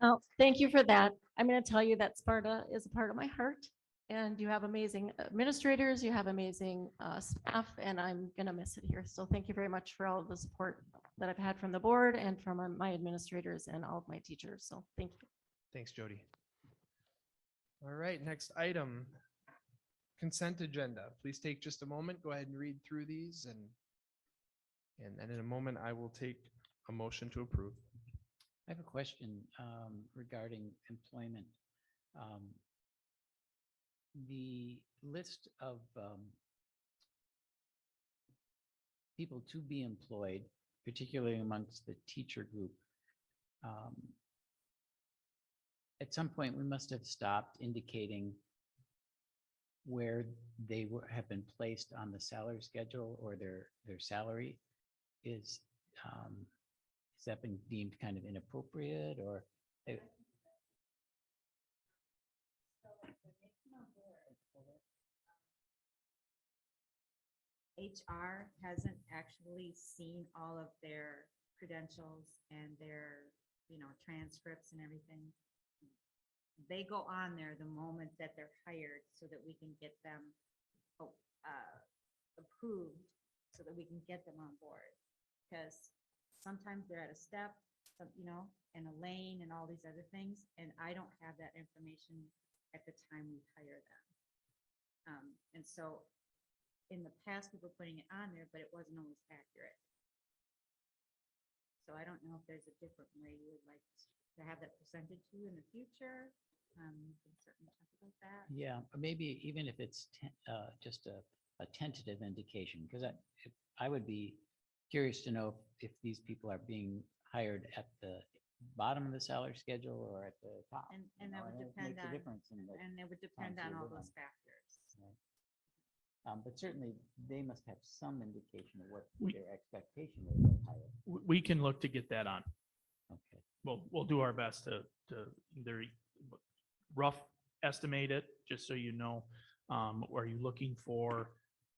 Oh, thank you for that. I'm going to tell you that Sparta is a part of my heart, and you have amazing administrators, you have amazing staff, and I'm going to miss it here. So thank you very much for all of the support that I've had from the board and from my administrators and all of my teachers. So thank you. Thanks, Jody. All right, next item, consent agenda. Please take just a moment, go ahead and read through these, and then in a moment, I will take a motion to approve. I have a question regarding employment. The list of people to be employed, particularly amongst the teacher group, at some point, we must have stopped indicating where they have been placed on the salary schedule or their salary. Is that been deemed kind of inappropriate or? HR hasn't actually seen all of their credentials and their, transcripts and everything. They go on there the moment that they're hired so that we can get them approved, so that we can get them on board. Because sometimes they're at a step, in a lane and all these other things, and I don't have that information at the time we hire them. And so in the past, we were putting it on there, but it wasn't always accurate. So I don't know if there's a different way you would like to have that presented to you in the future. We can certainly talk about that. Yeah, or maybe even if it's just a tentative indication, because I would be curious to know if these people are being hired at the bottom of the salary schedule or at the top. And that would depend on, and it would depend on all those factors. Right. But certainly they must have some indication of what their expectation is of hire. We can look to get that on. Okay. We'll do our best to either rough estimate it, just so you know. Are you looking for,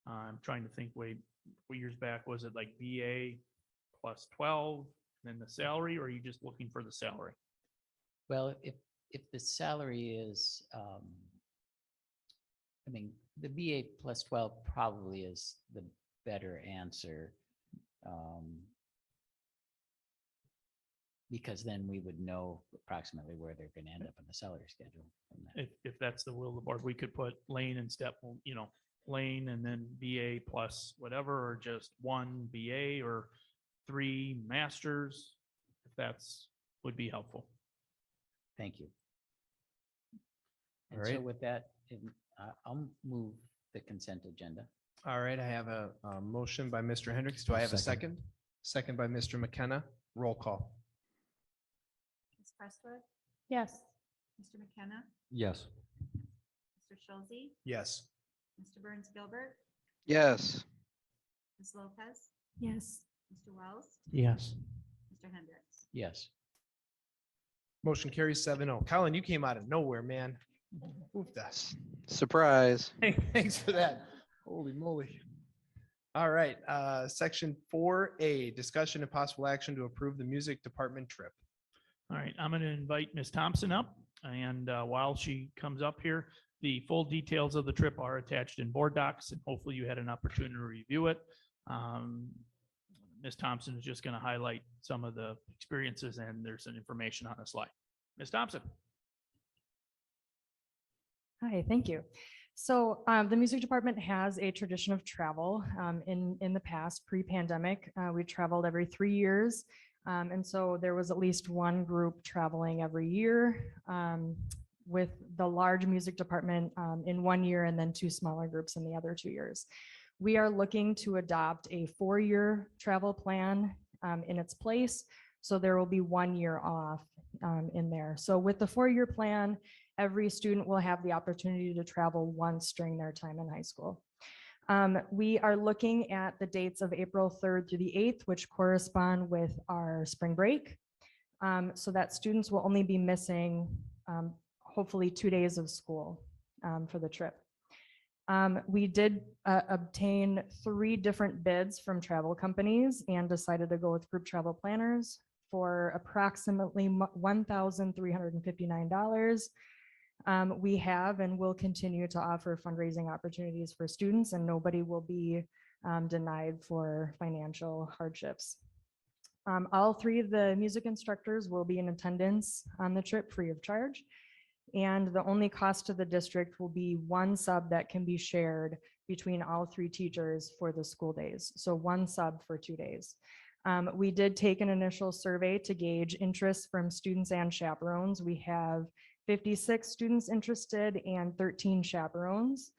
I'm trying to think, what years back, was it like BA plus 12, then the salary, or are you just looking for the salary? Well, if the salary is, the BA plus 12 probably is the better answer. Because then we would know approximately where they're going to end up on the salary schedule. From that. If that's the will of the board, we could put lane and step, lane and then BA plus whatever, or just 1 BA or 3 masters, if that's would be helpful. Thank you. All And so right. with that, I'll move the consent agenda. All right, I have a motion by Mr. Hendricks. Do I have a second? Second by Mr. McKenna. Roll call. Ms. Presswood, Yes. Mr. McKenna, Yes. Mr. Schulze, Yes. Mr. Burns Gilbert, Yes. Ms. Lopez, Yes. Mr. Wells, Yes. Mr. Hendricks. Yes. Motion carries 7-0. Colin, you came out of nowhere, man. Moved us. Surprise. Hey, thanks for that. Holy moly. All right, section 4A, discussion and possible action to approve the music department trip. All right, I'm going to invite Ms. Thompson up, and while she comes up here, the full details of the trip are attached in board docs, and hopefully you had an opportunity to review it. Ms. Thompson is just going to highlight some of the experiences, and there's some information on the slide. Ms. Thompson. Hi, thank you. So the music department has a tradition of travel. In the past, pre-pandemic, we traveled every 3 years. And so there was at least one group traveling every year with the large music department in 1 year and then 2 smaller groups in the other 2 years. We are looking to adopt a 4-year travel plan in its place. So there will be 1 year off in there. So with the 4-year plan, every student will have the opportunity to travel once during their time in high school. We are looking at the dates of April 3rd through the 8th, which correspond with our spring break, so that students will only be missing hopefully 2 days of school for the trip. We did obtain 3 different bids from travel companies and decided to go with group travel planners for approximately $1,359. We have and will continue to offer fundraising opportunities for students, and nobody will be denied for financial hardships. All 3 of the music instructors will be in attendance on the trip free of charge. And the only cost to the district will be 1 sub that can be shared between all 3 teachers for the school days. So 1 sub for 2 days. We did take an initial survey to gauge interest from students and chaperones. We have 56 students interested and 13 chaperones.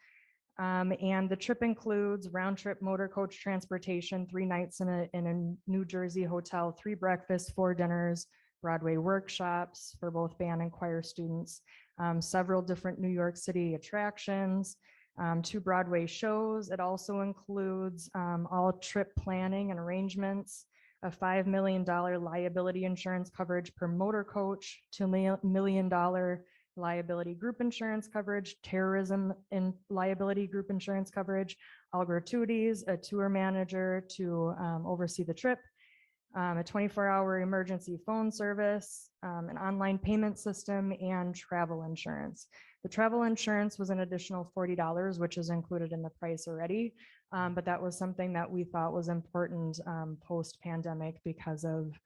And the trip includes round trip motor coach transportation, 3 nights in a New Jersey hotel, 3 breakfasts, 4 dinners, Broadway workshops for both band and choir students, several different New York City attractions, 2 Broadway shows. It also includes all trip planning and arrangements, a $5 million liability insurance coverage per motor coach, $2 million liability group insurance coverage, terrorism and liability group insurance coverage, all gratuities, a tour manager to oversee the trip, a 24-hour emergency phone service, an online payment system, and travel insurance. The travel insurance was an additional $40, which is included in the price already. But that was something that we thought was important post-pandemic because of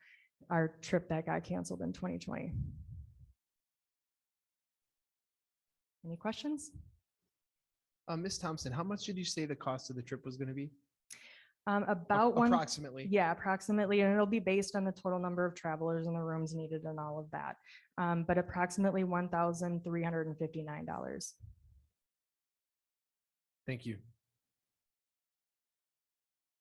our trip that got canceled in 2020. Any questions? Ms. Thompson, how much did you say the cost of the trip was going to be? About approximately. Yeah, approximately. And it'll be based on the total number of travelers and the rooms needed and all of that. But approximately $1,359. Thank you.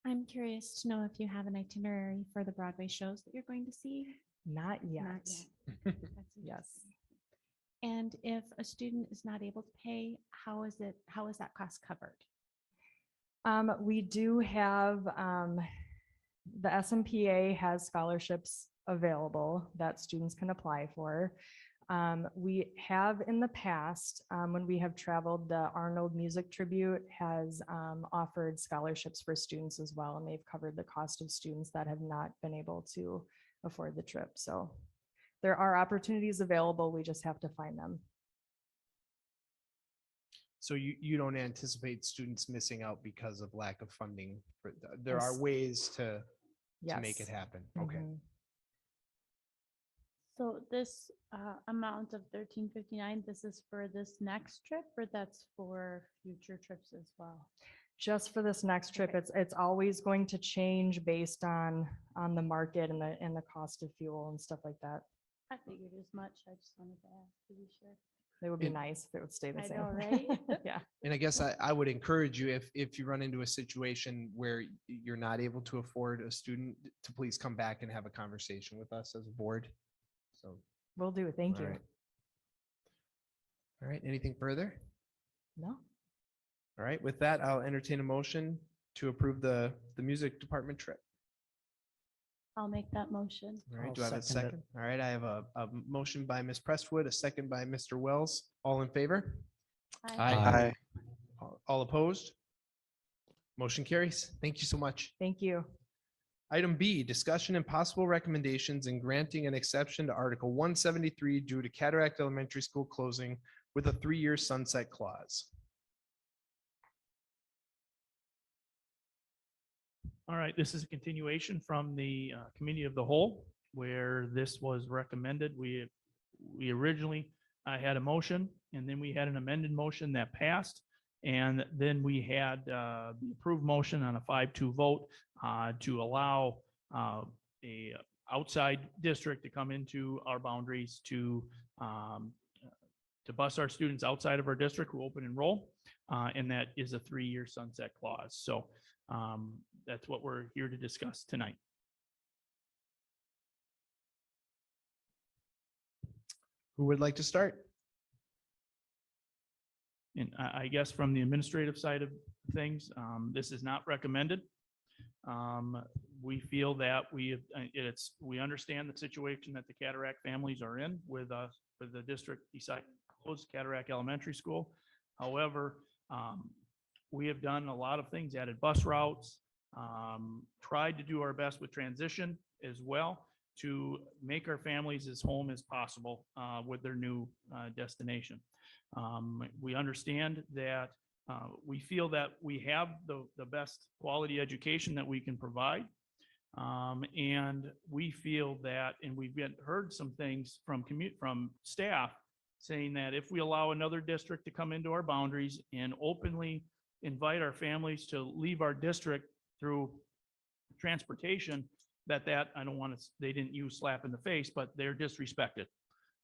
I'm curious to know if you have an itinerary for the Broadway shows that you're going to see. Not yet. Not yet. That's Yes. And if a student is not able to pay, how is that cost covered? We do have, the SMPA has scholarships available that students can apply for. We have in the past, when we have traveled, the Arnold Music Tribute has offered scholarships for students as well, and they've covered the cost of students that have not been able to afford the trip. So there are opportunities available. We just have to find them. So you don't anticipate students missing out because of lack of funding? There Yes. are ways to make Yes. it happen. Okay. Mhm. So this amount of $1,359, this is for this next trip, or that's for future trips as well? Just for this next trip, Okay. it's always going to change based on the market and the cost of fuel and stuff like that. I figured as much. I just wanted to ask to be sure. It would be And- nice if it would stay the I same. know, right? Yeah. And I guess I would encourage you, if you run into a situation where you're not able to afford a student, to please come back and have a conversation with us as a board. So. Will do. Thank all you. right. All right, anything further? No. All right, with that, I'll entertain a motion to approve the music department trip. I'll make that motion. All right, I'll do I have a second it. second? All right, I have a motion by Ms. Prestwood, a second by Mr. Wells. All in favor? Aye. All opposed? Motion carries. Thank you so much. Thank you. Item B, discussion and possible recommendations in granting an exception to Article 173 due to Cataract Elementary School closing with a 3-year sunset clause. All right, this is a continuation from the Committee of the Whole, where this was recommended. We originally had a motion, and then we had an amended motion that passed. And then we had the approved motion on a 5-2 vote to allow a outside district to come into our boundaries to bus our students outside of our district who open enroll. And that is a 3-year sunset clause. So that's what we're here to discuss tonight. Who would like to start? And I guess from the administrative side of things, this is not recommended. We feel that we understand the situation that the Cataract families are in with the district deciding to close Cataract Elementary School. However, we have done a lot of things, added bus routes, tried to do our best with transition as well to make our families as home as possible with their new destination. We understand that we feel that we have the best quality education that we can provide. And we feel that, and we've heard some things from staff saying that if we allow another district to come into our boundaries and openly invite our families to leave our district through transportation, that I don't want to, they didn't use slap in the face, but they're disrespected.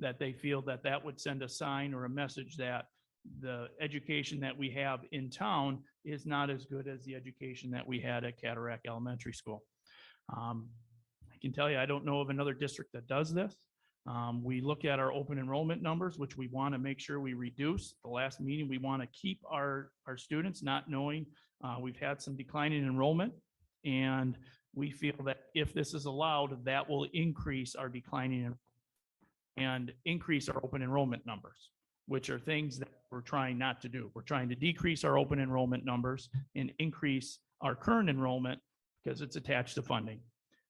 That they feel that would send a sign or a message that the education that we have in town is not as good as the education that we had at Cataract Elementary School. I can tell you, I don't know of another district that does this. We look at our open enrollment numbers, which we want to make sure we reduce. The last meeting, we want to keep our students, not knowing we've had some decline in enrollment. And we feel that if this is allowed, that will increase our declining and increase our open enrollment numbers, which are things that we're trying not to do. We're trying to decrease our open enrollment numbers and increase our current enrollment because it's attached to funding.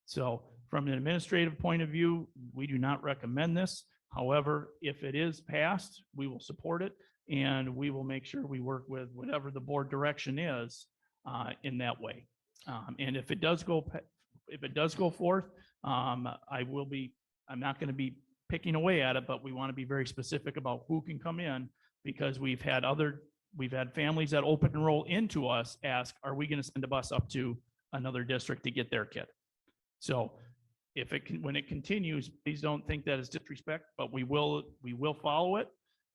So from an administrative point of view, we do not recommend this. However, if it is passed, we will support it and we will make sure we work with whatever the board direction is in that way. And if it does go forth, I'm not going to be picking away at it, but we want to be very specific about who can come in because we've had families that open enroll into us ask, are we going to send a bus up to another district to get their kid? So when it continues, please don't think that is disrespect, but we will follow it,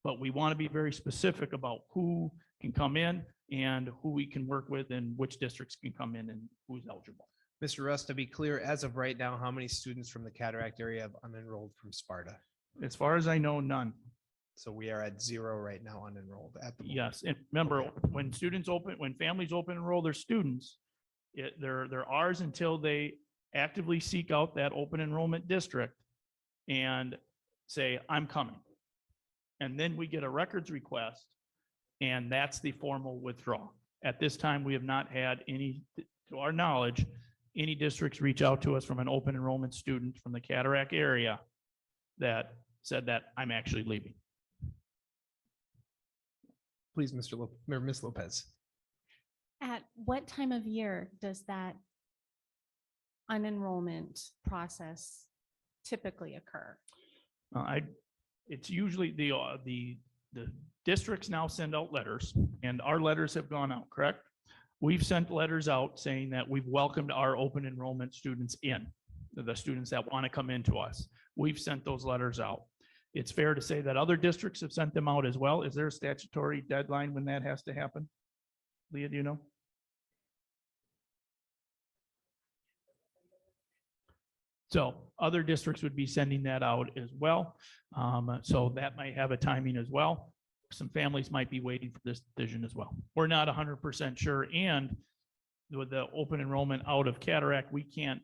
but we want to be very specific about who can come in and who we can work with and which districts can come in and who's eligible. Mr. Russ, to be clear, as of right now, how many students from the Cataract area have unenrolled from Sparta? As far as I know, none. So we are at 0 right now unenrolled at the moment. Yes, and remember, when families open enroll their students, they're ours until they actively seek out that open enrollment district and say, I'm coming. And then we get a records request, and that's the formal withdrawal. At this time, we have not had any, to our knowledge, any districts reach out to us from an open enrollment student from the Cataract area that said that I'm actually leaving. Please, Ms. Lopez. At what time of year does that unenrollment process typically occur? It's usually the districts now send out letters, and our letters have gone out, correct? We've sent letters out saying that we've welcomed our open enrollment students in, the students that want to come into us. We've sent those letters out. It's fair to say that other districts have sent them out as well. Is there a statutory deadline when that has to happen? Leah, do you know? So other districts would be sending that out as well. So that might have a timing as well. Some families might be waiting for this decision as well. We're not 100% sure. And with the open enrollment out of Cataract, we can't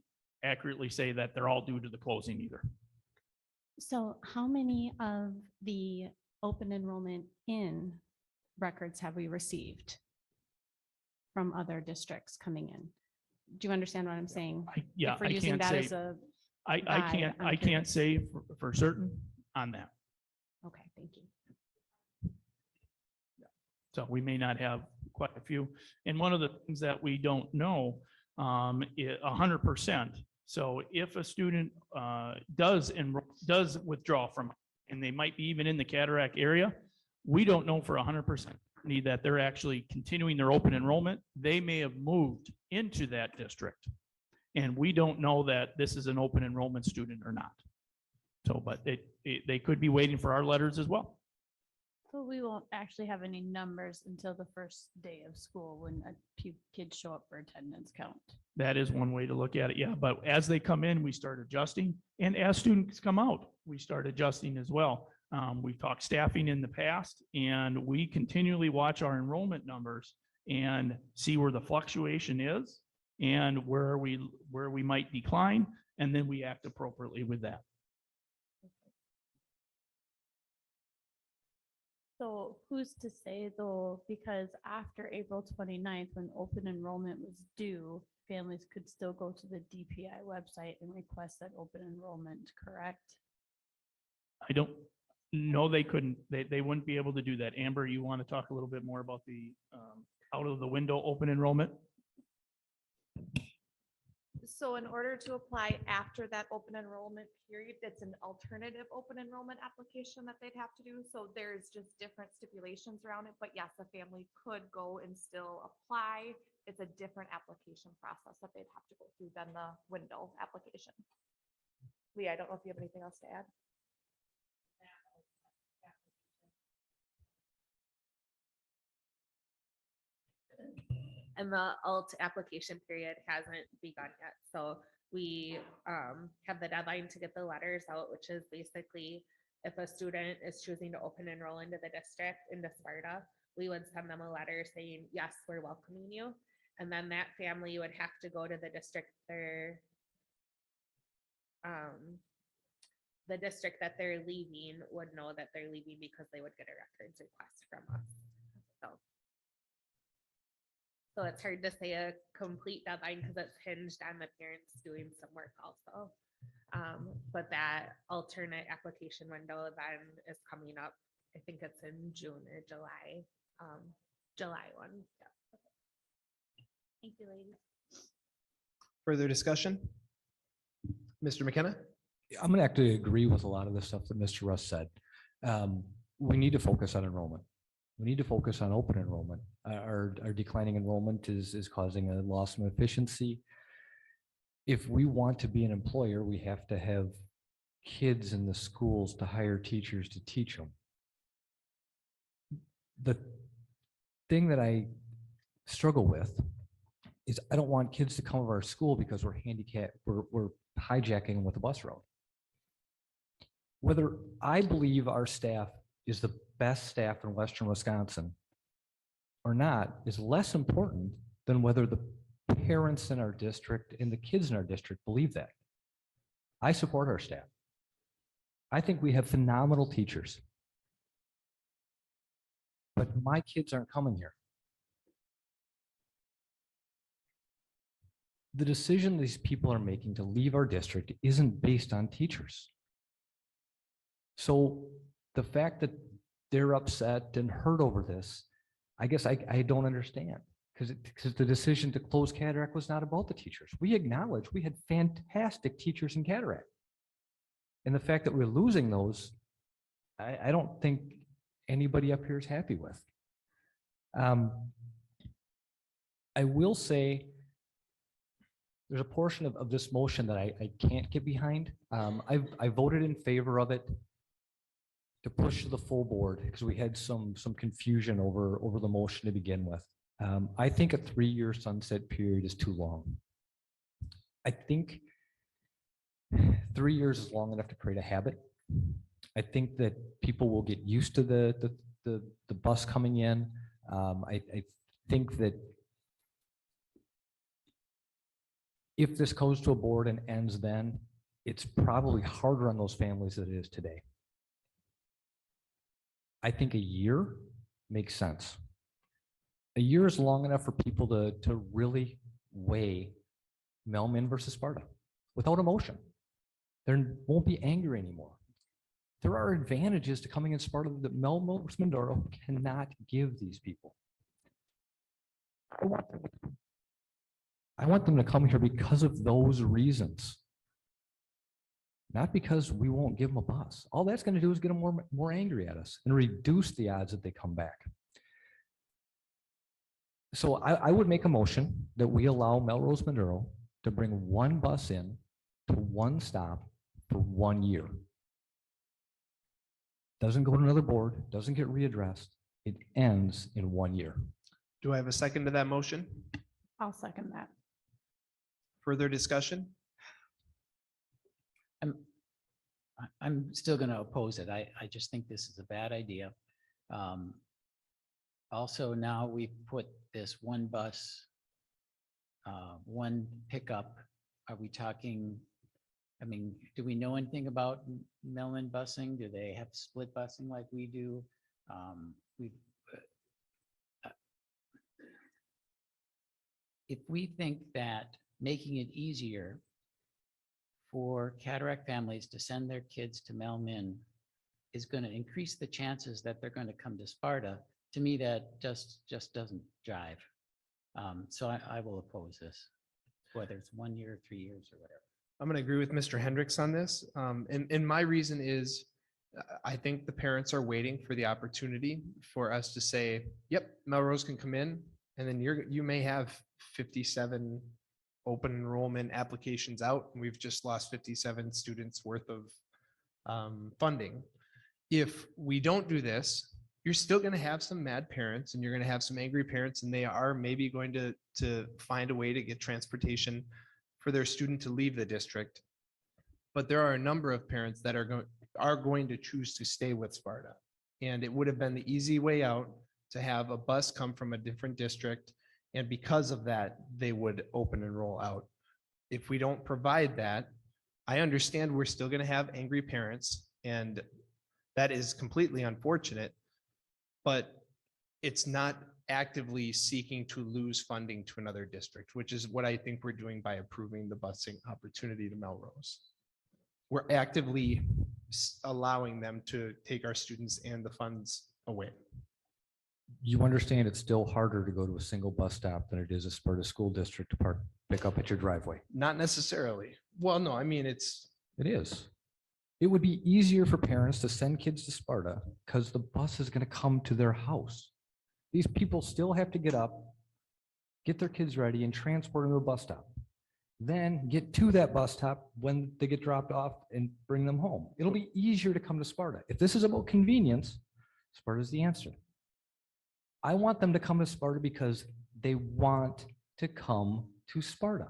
accurately say that they're all due to the closing either. So how many of the open enrollment in records have we received from other districts coming in? Do you understand what I'm saying? Yeah, If we're I using can't that say, as a I guide, can't, I'm I can't curious. say for certain on that. Okay, thank you. So we may not have quite a few. And one of the things that we don't know, 100%. So if a student does withdraw from, and they might be even in the Cataract area, we don't know for 100% that they're actually continuing their open enrollment. They may have moved into that district. And we don't know that this is an open enrollment student or not. So, but they could be waiting for our letters as well. So we won't actually have any numbers until the first day of school when a few kids show up for attendance count. That is one way to look at it, yeah. But as they come in, we start adjusting. And as students come out, we start adjusting as well. We've talked staffing in the past, and we continually watch our enrollment numbers and see where the fluctuation is and where we might decline, and then we act appropriately with that. So who's to say though, because after April 29th, when open enrollment was due, families could still go to the DPI website and request that open enrollment, correct? I don't know, they couldn't, they wouldn't be able to do that. Amber, you want to talk a little bit more about the out of the window open enrollment? So in order to apply after that open enrollment period, it's an alternative open enrollment application that they'd have to do. So there's just different stipulations around it. But yes, a family could go and still apply. It's a different application process that they'd have to go through than the window application. Leah, I don't know if you have anything else to add. And the alt application period hasn't begun yet. So we have the deadline to get the letters out, which is basically if a student is choosing to open enroll into the district, into Sparta, we would send them a letter saying, yes, we're welcoming you. And then that family would have to go to the district the district that they're leaving would know that they're leaving because they would get a records request from us. So it's hard to say a complete deadline because it's hinged on the parents doing some work also. But that alternate application window then is coming up. I think it's in June or July. July 1. Yeah. Thank you, ladies. Further discussion? Mr. McKenna? I'm going to actually agree with a lot of the stuff that Mr. Russ said. We need to focus on enrollment. We need to focus on open enrollment. Our declining enrollment is causing a loss of efficiency. If we want to be an employer, we have to have kids in the schools to hire teachers to teach them. The thing that I struggle with is I don't want kids to come to our school because we're handicapped, we're hijacking them with the bus route. Whether I believe our staff is the best staff in Western Wisconsin or not is less important than whether the parents in our district and the kids in our district believe that. I support our staff. I think we have phenomenal teachers. But my kids aren't coming here. The decision these people are making to leave our district isn't based on teachers. So the fact that they're upset and hurt over this, I guess I don't understand, because the decision to close Cataract was not about the teachers. We acknowledge we had fantastic teachers in Cataract. And the fact that we're losing those, I don't think anybody up here is happy with. I will say there's a portion of this motion that I can't get behind. I voted in favor of it to push to the full board because we had some confusion over the motion to begin with. I think a 3-year sunset period is too long. I think 3 years is long enough to create a habit. I think that people will get used to the bus coming in. I think that If this goes to a board and ends then, it's probably harder on those families than it is today. I think a year makes sense. A year is long enough for people to really weigh Melman versus Sparta without emotion. There won't be anger anymore. There are advantages to coming in Sparta that Melrose Mindoro cannot give these people. I want them to come here because of those reasons. Not because we won't give them a bus. All that's going to do is get them more angry at us and reduce the odds that they come back. So I would make a motion that we allow Melrose Mindoro to bring one bus in to one stop for 1 year. Doesn't go to another board, doesn't get readdressed. It ends in 1 year. Do I have a second to that motion? I'll second that. Further discussion? I'm still going to oppose it. I just think this is a bad idea. Also, now we put this one bus, one pickup. Are we talking, I mean, do we know anything about Melman busing? Do they have split busing like we do? If we think that making it easier for cataract families to send their kids to Melman is going to increase the chances that they're going to come to Sparta, to me, that just doesn't jive. So I will oppose this, whether it's 1 year, 3 years, or whatever. I'm going to agree with Mr. Hendricks on this. And my reason is, I think the parents are waiting for the opportunity for us to say, yep, Melrose can come in, and then you may have 57 open enrollment applications out, and we've just lost 57 students worth of funding. If we don't do this, you're still going to have some mad parents, and you're going to have some angry parents, and they are maybe going to find a way to get transportation for their student to leave the district. But there are a number of parents that are going to choose to stay with Sparta. And it would have been the easy way out to have a bus come from a different district. And because of that, they would open and roll out. If we don't provide that, I understand we're still going to have angry parents, and that is completely unfortunate, but it's not actively seeking to lose funding to another district, which is what I think we're doing by approving the busing opportunity to Melrose. We're actively allowing them to take our students and the funds away. You understand it's still harder to go to a single bus stop than it is a Sparta school district to pick up at your driveway. Not necessarily. Well, no, I mean, It is. It would be easier for parents to send kids to Sparta because the bus is going to come to their house. These people still have to get up, get their kids ready, and transport them to a bus stop. Then get to that bus stop when they get dropped off and bring them home. It'll be easier to come to Sparta. If this is about convenience, Sparta is the answer. I want them to come to Sparta because they want to come to Sparta.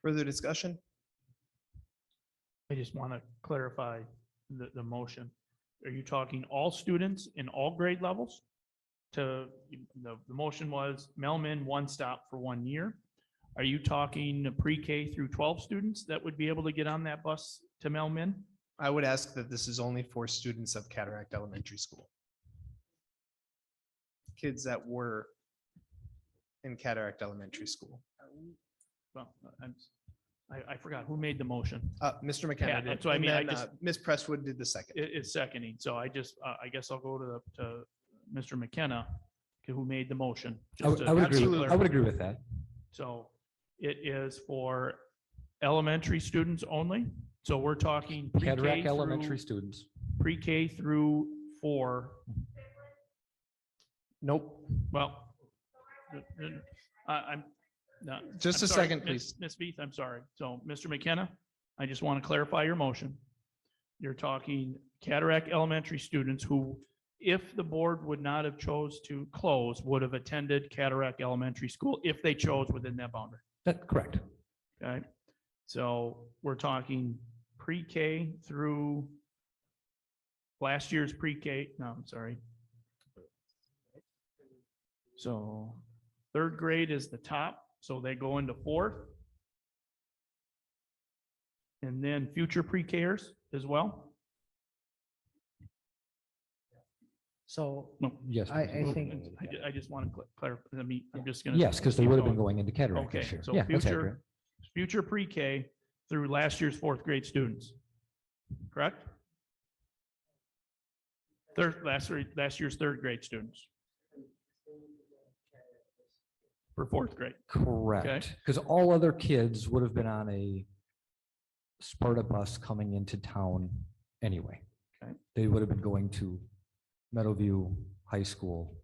Further discussion? I just want to clarify the motion. Are you talking all students in all grade levels? The motion was Melman one stop for 1 year. Are you talking pre-K through 12 students that would be able to get on that bus to Melman? I would ask that this is only for students of Cataract Elementary School. Kids that were in Cataract Elementary School. Well, I forgot who made the motion. Mr. McKenna Yeah, did. so I And mean, I then, just- Ms. Presswood did the second. It's seconding, so I guess I'll go to Mr. McKenna, who made the motion. I would agree with that. So it is for elementary students only. So we're talking Cataract Elementary students. Pre-K through 4. Nope. Well, I'm not. Just I'm a sorry, second, please. Ms. Beeth, I'm sorry. So, Mr. McKenna, I just want to clarify your motion. You're talking Cataract Elementary students who, if the board would not have chose to close, would have attended Cataract Elementary School if they chose within that boundary. That's correct. Okay, so we're talking pre-K through last year's pre-K. No, I'm sorry. So Third grade is the top, so they go into fourth. And then future pre-Kers as well. So No, Yes. I please. think, I just want to clarify, I'm just gonna. Yes, because they keep would have been going. going into cataract Okay, this year. so Yeah, that's accurate. future pre-K through last year's fourth grade students, correct? Last year's third grade students. For fourth grade. Correct. Because all other kids would have been on a Sparta bus coming into town anyway. Okay. They would have been going to Meadowview High School.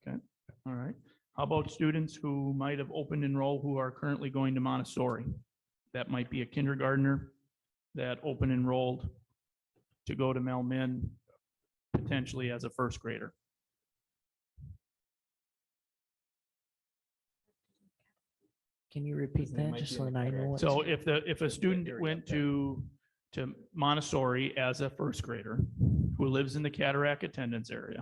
Okay, all right. How about students who might have opened enroll who are currently going to Montessori? That might be a kindergartner that open enrolled to go to Melmin potentially as a first grader. can you repeat that just so that I know? what So to- if a student went to Montessori as a first grader who lives in the Cataract attendance area,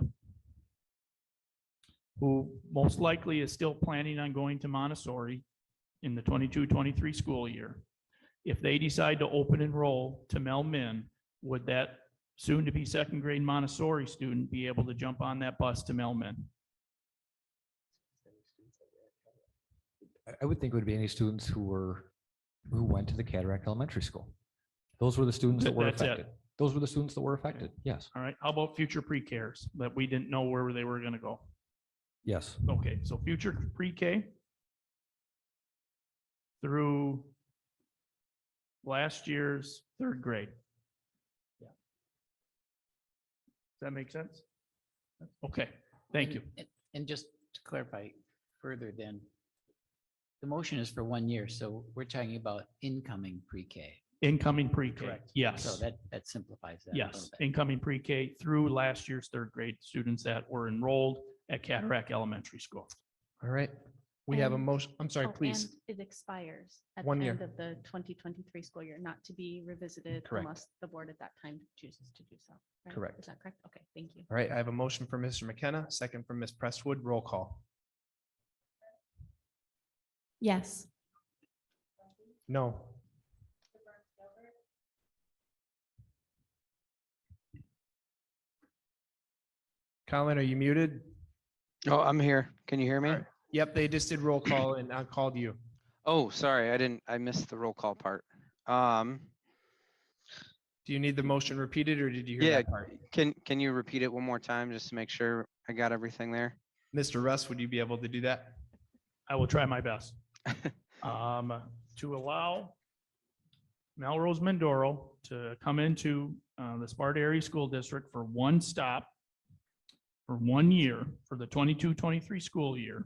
who most likely is still planning on going to Montessori in the 22-23 school year, if they decide to open enroll to Melmin, would that soon-to-be second grade Montessori student be able to jump on that bus to Melmin? I would think it would be any students who went to the Cataract Elementary School. Those were the students that were That's it. affected. Those were the students that were affected. Yes, All right, how about future pre-Ks that we didn't know where they were going to go? yes. Okay, so future pre-K through last year's third grade. Yeah. Does that make sense? Okay, thank you. And just to clarify further then, the motion is for 1 year, so we're talking about incoming pre-K. Incoming pre-K, Correct. yes. So that simplifies that. a Yes, little bit. incoming pre-K through last year's third grade students that were enrolled at Cataract Elementary School. All right. We have a And- motion. I'm sorry, Oh, please. and it expires at 1 the year. end of the 2023 school year, not to be revisited Correct. unless the board at that time chooses to do so. right? Correct. Is that correct? Okay, thank you. All right, I have a motion from Mr. McKenna, second from Ms. Presswood. Roll call. Yes. No. Colin, are you muted? Oh, I'm here. Can you hear me? All right. Yep, they just did roll call and I called you. Oh, sorry, I missed the roll call part. Do you need the motion repeated or did you hear Yeah, that part? can you repeat it one more time just to make sure I got everything there? Mr. Russ, would you be able to do that? I will try my best. To allow Melrose Mindoro to come into the Sparta Area School District for one stop for 1 year for the 22-23 school year.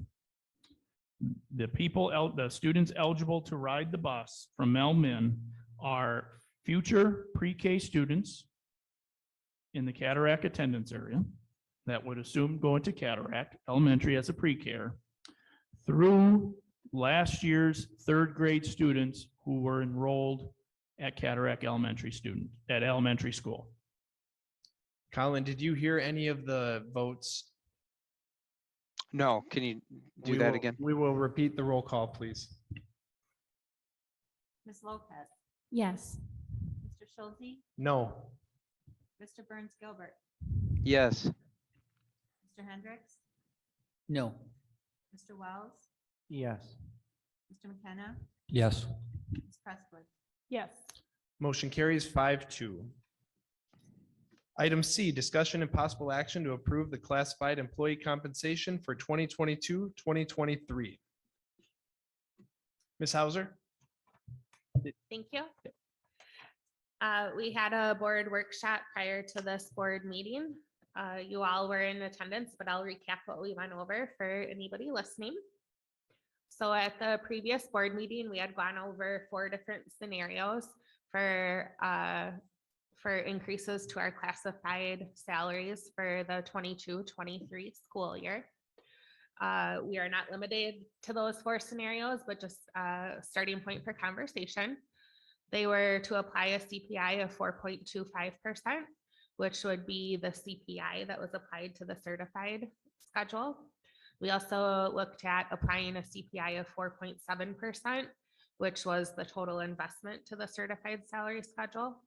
The students eligible to ride the bus from Melmin are future pre-K students in the Cataract attendance area that would assume going to Cataract Elementary as a pre-K through last year's third grade students who were enrolled at Cataract Elementary elementary school. Colin, did you hear any of the votes? No, can you do We that will- again? We will repeat the roll call, please. Ms. Lopez, Yes. Mr. Schulte, No. Mr. Burns Gilbert, Yes. Mr. Hendricks, No, Mr. Wells, Yes. Mr. McKenna, Yes. Ms. Presswood. Yes. Motion carries 5-2. Item C, discussion and possible action to approve the classified employee compensation for 2022, 2023. Ms. Hauser? Thank you. We had a board workshop prior to this board meeting. You all were in attendance, but I'll recap what we went over for anybody listening. So at the previous board meeting, we had gone over 4 different scenarios for increases to our classified salaries for the 22-23 school year. We are not limited to those 4 scenarios, but just a starting point for conversation. They were to apply a CPI of 4.25%, which would be the CPI that was applied to the certified schedule. We also looked at applying a CPI of 4.7%, which was the total investment to the certified salary schedule.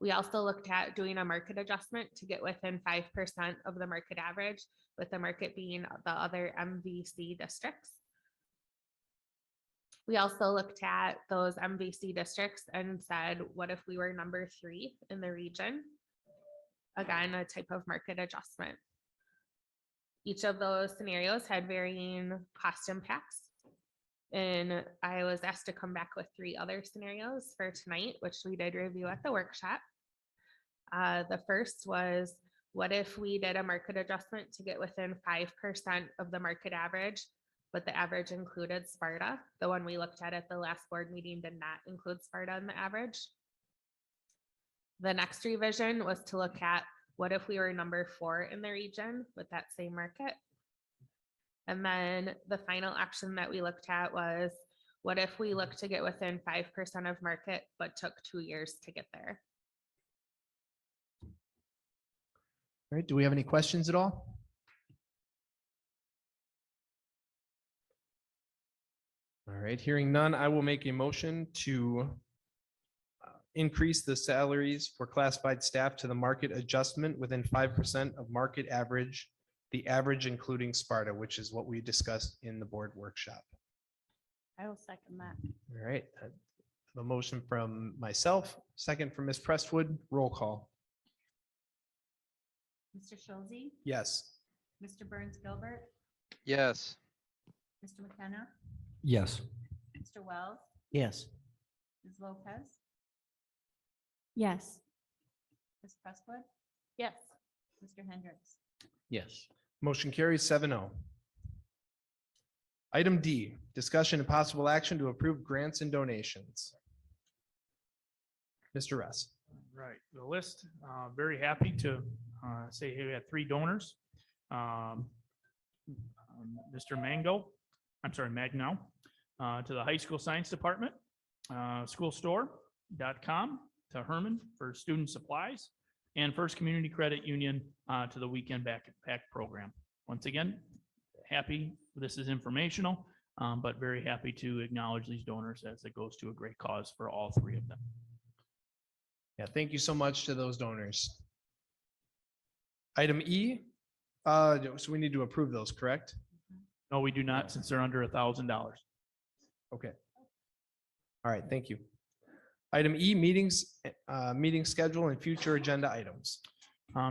We also looked at doing a market adjustment to get within 5% of the market average, with the market being the other MVC districts. We also looked at those MVC districts and said, what if we were number 3 in the region? Again, a type of market adjustment. Each of those scenarios had varying cost impacts. And I was asked to come back with 3 other scenarios for tonight, which we did review at the workshop. The first was, what if we did a market adjustment to get within 5% of the market average, but the average included Sparta? The one we looked at the last board meeting did not include Sparta in the average. The next revision was to look at, what if we were number 4 in the region with that same market? And then the final action that we looked at was, what if we looked to get within 5% of market, but took 2 years to get there? All right, do we have any questions at all? All right, hearing none, I will make a motion to increase the salaries for classified staff to the market adjustment within 5% of market average, the average including Sparta, which is what we discussed in the board workshop. I will second that. All right, a motion from myself, second from Ms. Prestwood, roll call. Mr. Schulze, Yes. Mr. Burns Gilbert, Yes. Mr. McKenna, Yes. Mr. Wells, Yes. Ms. Lopez, Yes. Ms. Presswood, Yes. Mr. Hendricks. Yes. Motion carries 7-0. Item D, discussion and possible action to approve grants and donations. Mr. Russ. Right, the list, very happy to say we had 3 donors. Mr. Magno, to the high school science department, schoolstore.com, to Herman for student supplies, and First Community Credit Union to the weekend backpack program. Once again, happy, this is informational, but very happy to acknowledge these donors as it goes to a great cause for all 3 of them. Yeah, thank you so much to those donors. Item E, so we need to approve those, correct? No, we do not, since they're under $1,000. Okay. All right, thank you. Item E, meetings, meeting schedule and future agenda items.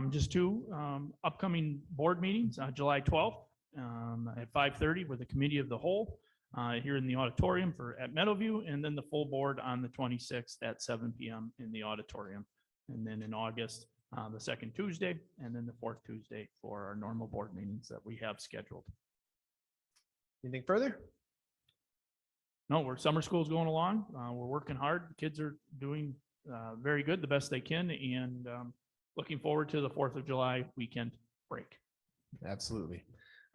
Just 2 upcoming board meetings, July 12th at 5:30 with the committee of the whole here in the auditorium at Meadowview, and then the full board on the 26th at 7 p.m. in the auditorium. And then in August, the 2nd Tuesday, and then the 4th Tuesday for our normal board meetings that we have scheduled. Anything further? No, summer school's going along. We're working hard. Kids are doing very good, the best they can, and looking forward to the 4th of July weekend break. Absolutely.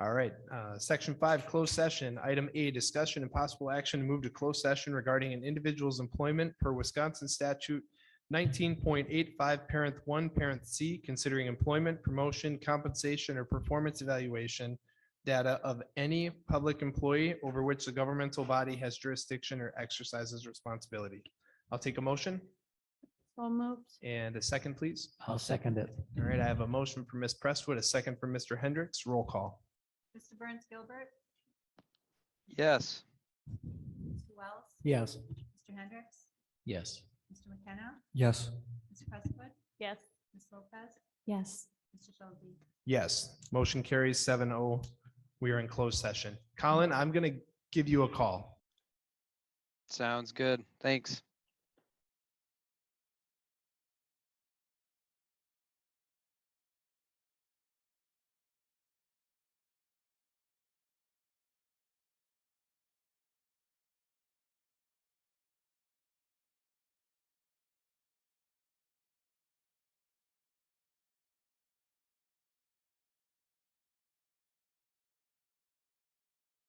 All right, section 5, closed session. Item A, discussion and possible action to move to closed session regarding an individual's employment per Wisconsin statute 19.85, parent 1, parent C, considering employment, promotion, compensation, or performance evaluation data of any public employee over which the governmental body has jurisdiction or exercises responsibility. I'll take a motion. So moved. And a second, please. I'll second it. All right, I have a motion from Ms. Prestwood, a second from Mr. Hendricks. Roll call. Mr. Burns Gilbert, Yes. Mr. Wells, Yes. Mr. Hendricks, Yes. Mr. McKenna, Yes. Ms. Presswood, Yes. Ms. Lopez, Yes. Mr. Schulze. Yes, motion carries 7-0. We are in closed session. Colin, I'm going to give you a call. Sounds good. Thanks.